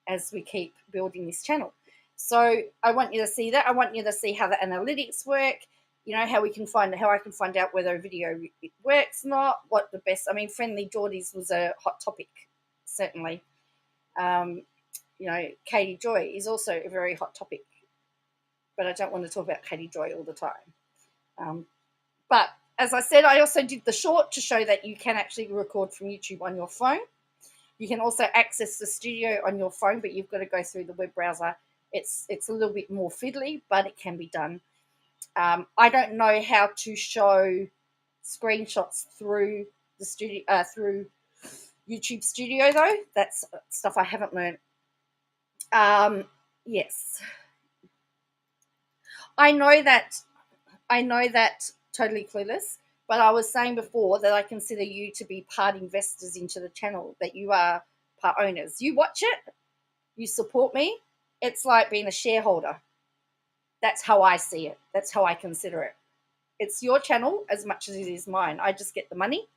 as we keep building this channel. So I want you to see that. I want you to see how the analytics work, you know, how I can find out whether a video works or not, what the best, I mean, Friendly Geordies was a hot topic, certainly. You know, Katie Joy is also a very hot topic, but I don't want to talk about Katie Joy all the time. But as I said, I also did the short to show that you can actually record from YouTube on your phone. You can also access the studio on your phone, but you've got to go through the web browser. It's a little bit more fiddly, but it can be done. I don't know how to show screenshots through the studio through YouTube Studio though. That's stuff I haven't learned. Yes, I know that totally clueless. But I was saying before that I consider you to be part investors into the channel, that you are part owners. You watch it, you support me. It's like being a shareholder. That's how I see it. That's how I consider it. It's your channel as much as it is mine. I just get the money.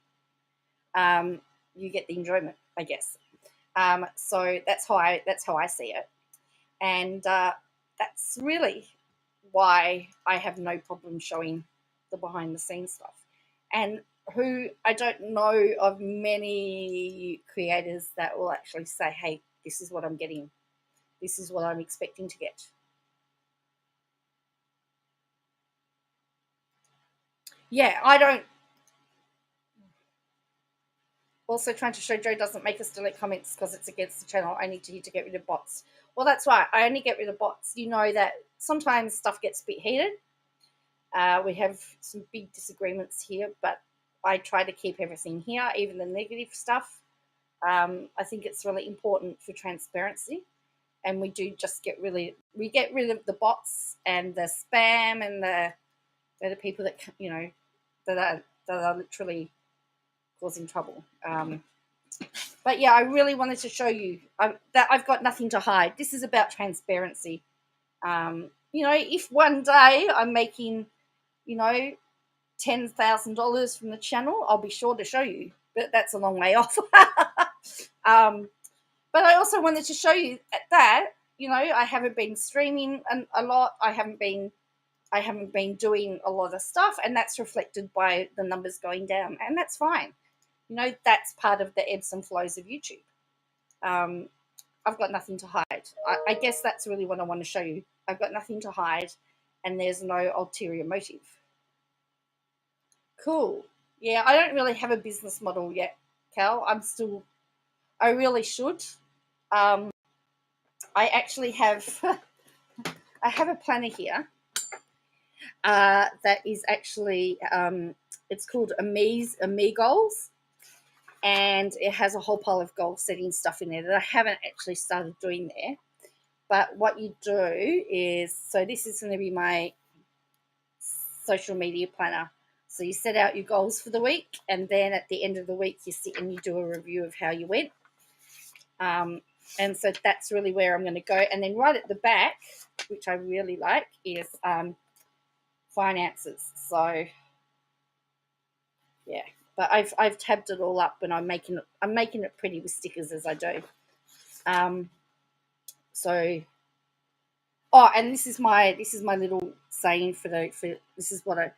You get the enjoyment, I guess. So that's how I see it. And that's really why I have no problem showing the behind the scenes stuff. And who I don't know of many creators that will actually say, hey, this is what I'm getting. This is what I'm expecting to get. Yeah, I don't. Also trying to show Joe doesn't make us delete comments because it's against the channel. I need to get rid of bots. Well, that's right. I only get rid of bots. You know that sometimes stuff gets a bit heated. We have some big disagreements here, but I try to keep everything here, even the negative stuff. I think it's really important for transparency, and we do just get rid of the bots and the spam and the people that, you know, that are literally causing trouble. But yeah, I really wanted to show you that I've got nothing to hide. This is about transparency. You know, if one day I'm making, you know, $10,000 from the channel, I'll be sure to show you. But that's a long way off. But I also wanted to show you that, you know, I haven't been streaming a lot. I haven't been doing a lot of stuff, and that's reflected by the numbers going down, and that's fine. You know, that's part of the ebbs and flows of YouTube. I've got nothing to hide. I guess that's really what I want to show you. I've got nothing to hide, and there's no ulterior motive. Cool. Yeah, I don't really have a business model yet, Cal. I'm still I really should. I actually have I have a planner here that is actually it's called Me Goals, and it has a whole pile of goal setting stuff in there that I haven't actually started doing there. But what you do is, so this is going to be my social media planner. So you set out your goals for the week, and then at the end of the week you sit and you do a review of how you went. And so that's really where I'm going to go. And then right at the back, which I really like, is finances. So yeah, but I've tabbed it all up, and I'm making it pretty with stickers as I do. So and this is my little saying for this is what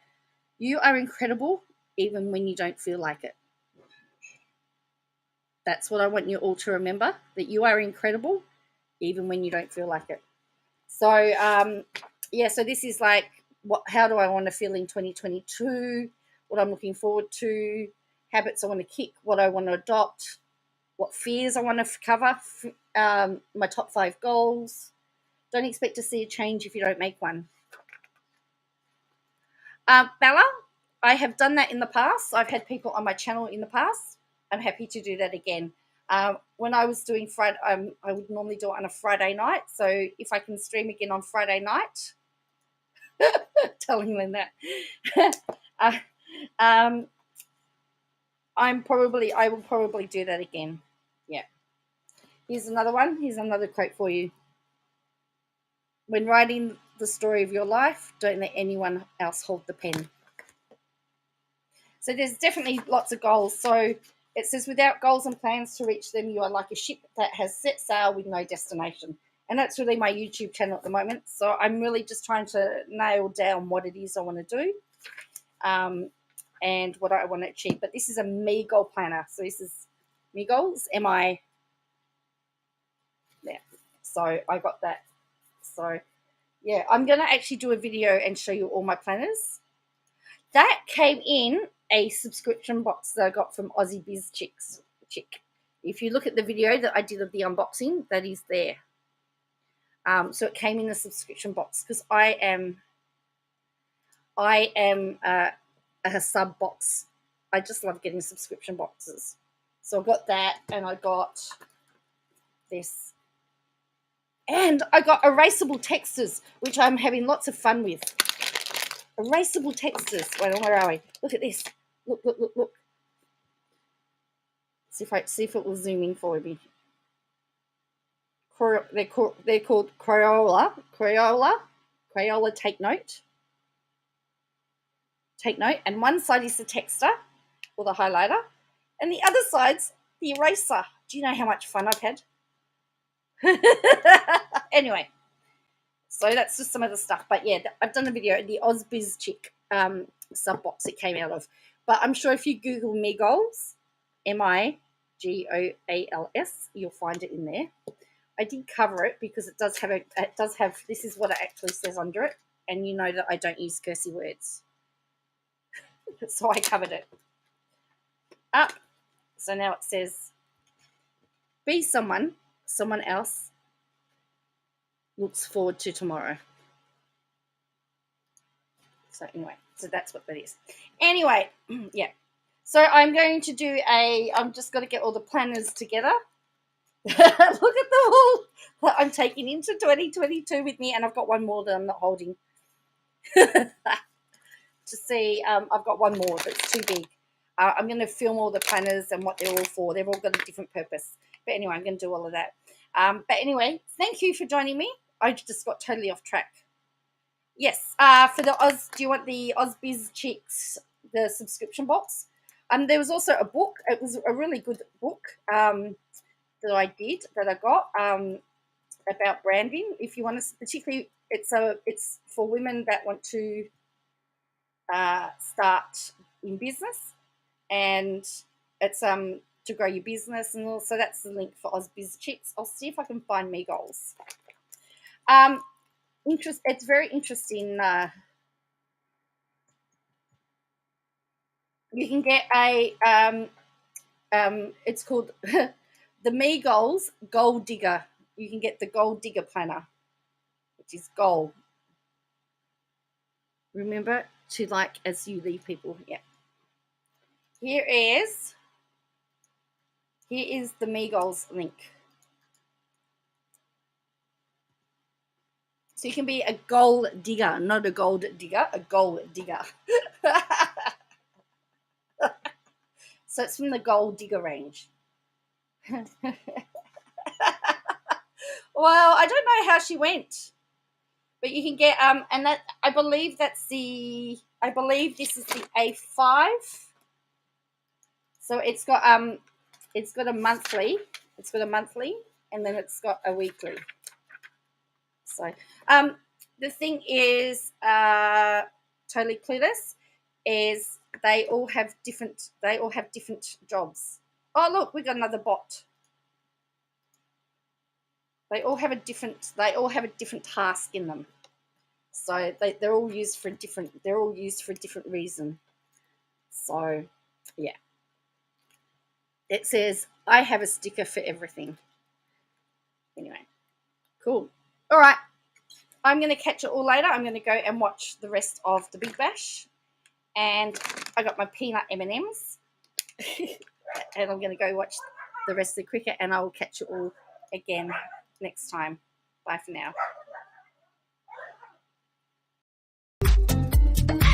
you are incredible even when you don't feel like it. That's what I want you all to remember, that you are incredible even when you don't feel like it. So yeah, so this is like how do I want to feel in 2022, what I'm looking forward to, habits I want to kick, what I want to adopt, what fears I want to cover, my top 5 goals. Don't expect to see a change if you don't make one. Bella, I have done that in the past. I've had people on my channel in the past. I'm happy to do that again. When I was doing Friday, I would normally do it on a Friday night. So if I can stream again on Friday night, telling them that, I will probably do that again. Yeah. Here's another one. Here's another quote for you. When writing the story of your life, don't let anyone else hold the pen. So there's definitely lots of goals. So it says, without goals and plans to reach them, you are like a ship that has set sail with no destination. And that's really my YouTube channel at the moment. So I'm really just trying to nail down what it is I want to do and what I want to achieve. But this is a Me Goal planner. So this is Me Goals, M-I. Yeah. So I got that. So yeah, I'm going to actually do a video and show you all my planners. That came in a subscription box that I got from Aussie Biz Chick. If you look at the video that I did of the unboxing, that is there. So it came in a subscription box because I am a sub box. I just love getting subscription boxes. So I got that, and I got this. And I got Erasable Textures, which I'm having lots of fun with. Erasable Textures. Wait, where are we? Look at this. Look. See if it will zoom in for me. They're called Crayola. Take note. And one side is the texter or the highlighter, and the other side's the eraser. Do you know how much fun I've had? Anyway, so that's just some of the stuff. But yeah, I've done a video, the Ausbiz Chick sub box it came out of. But I'm sure if you Google Me Goals, MIGOALS, you'll find it in there. I did cover it because it does have this is what it actually says under it, and you know that I don't use cursey words. So I covered it up. So now it says, be someone else looks forward to tomorrow. So anyway, so that's what that is. Anyway, yeah. So I'm going to do I'm just going to get all the planners together. Look at them all that I'm taking into 2022 with me, and I've got one more that I'm not holding. To see, I've got one more that's too big. I'm going to film all the planners and what they're all for. They've all got a different purpose. But anyway, I'm going to do all of that. But anyway, thank you for joining me. I just got totally off track. Yes, for the do you want the Ausbiz Chicks, the subscription box? There was also a book. It was a really good book that I got about branding. If you want to, particularly, it's for women that want to start in business, and it's to grow your business, and also that's the link for Ausbiz Chicks. I'll see if I can find Me Goals. It's very interesting. You can get a it's called the Me Goals Gold Digger. You can get the Gold Digger planner, which is gold. Remember to like as you leave people. Yeah. Here is the Me Goals link. So you can be a gold digger, not a gold digger, a gold digger. So it's from the Gold Digger range. Well, I don't know how she went, but you can get and that I believe this is the A5. So it's got a monthly, and then it's got a weekly. So the thing is totally clueless is they all have different jobs. Oh look, we got another bot. They all have a different task in them. So they're all used for a different reason. So yeah. It says I have a sticker for everything. Anyway, cool. All right. I'm going to catch it all later. I'm going to go and watch the rest of the Big Bash. And I got my peanut M&Ms. And I'm going to go watch the rest of the cricket, and I will catch you all again next time. Bye for now.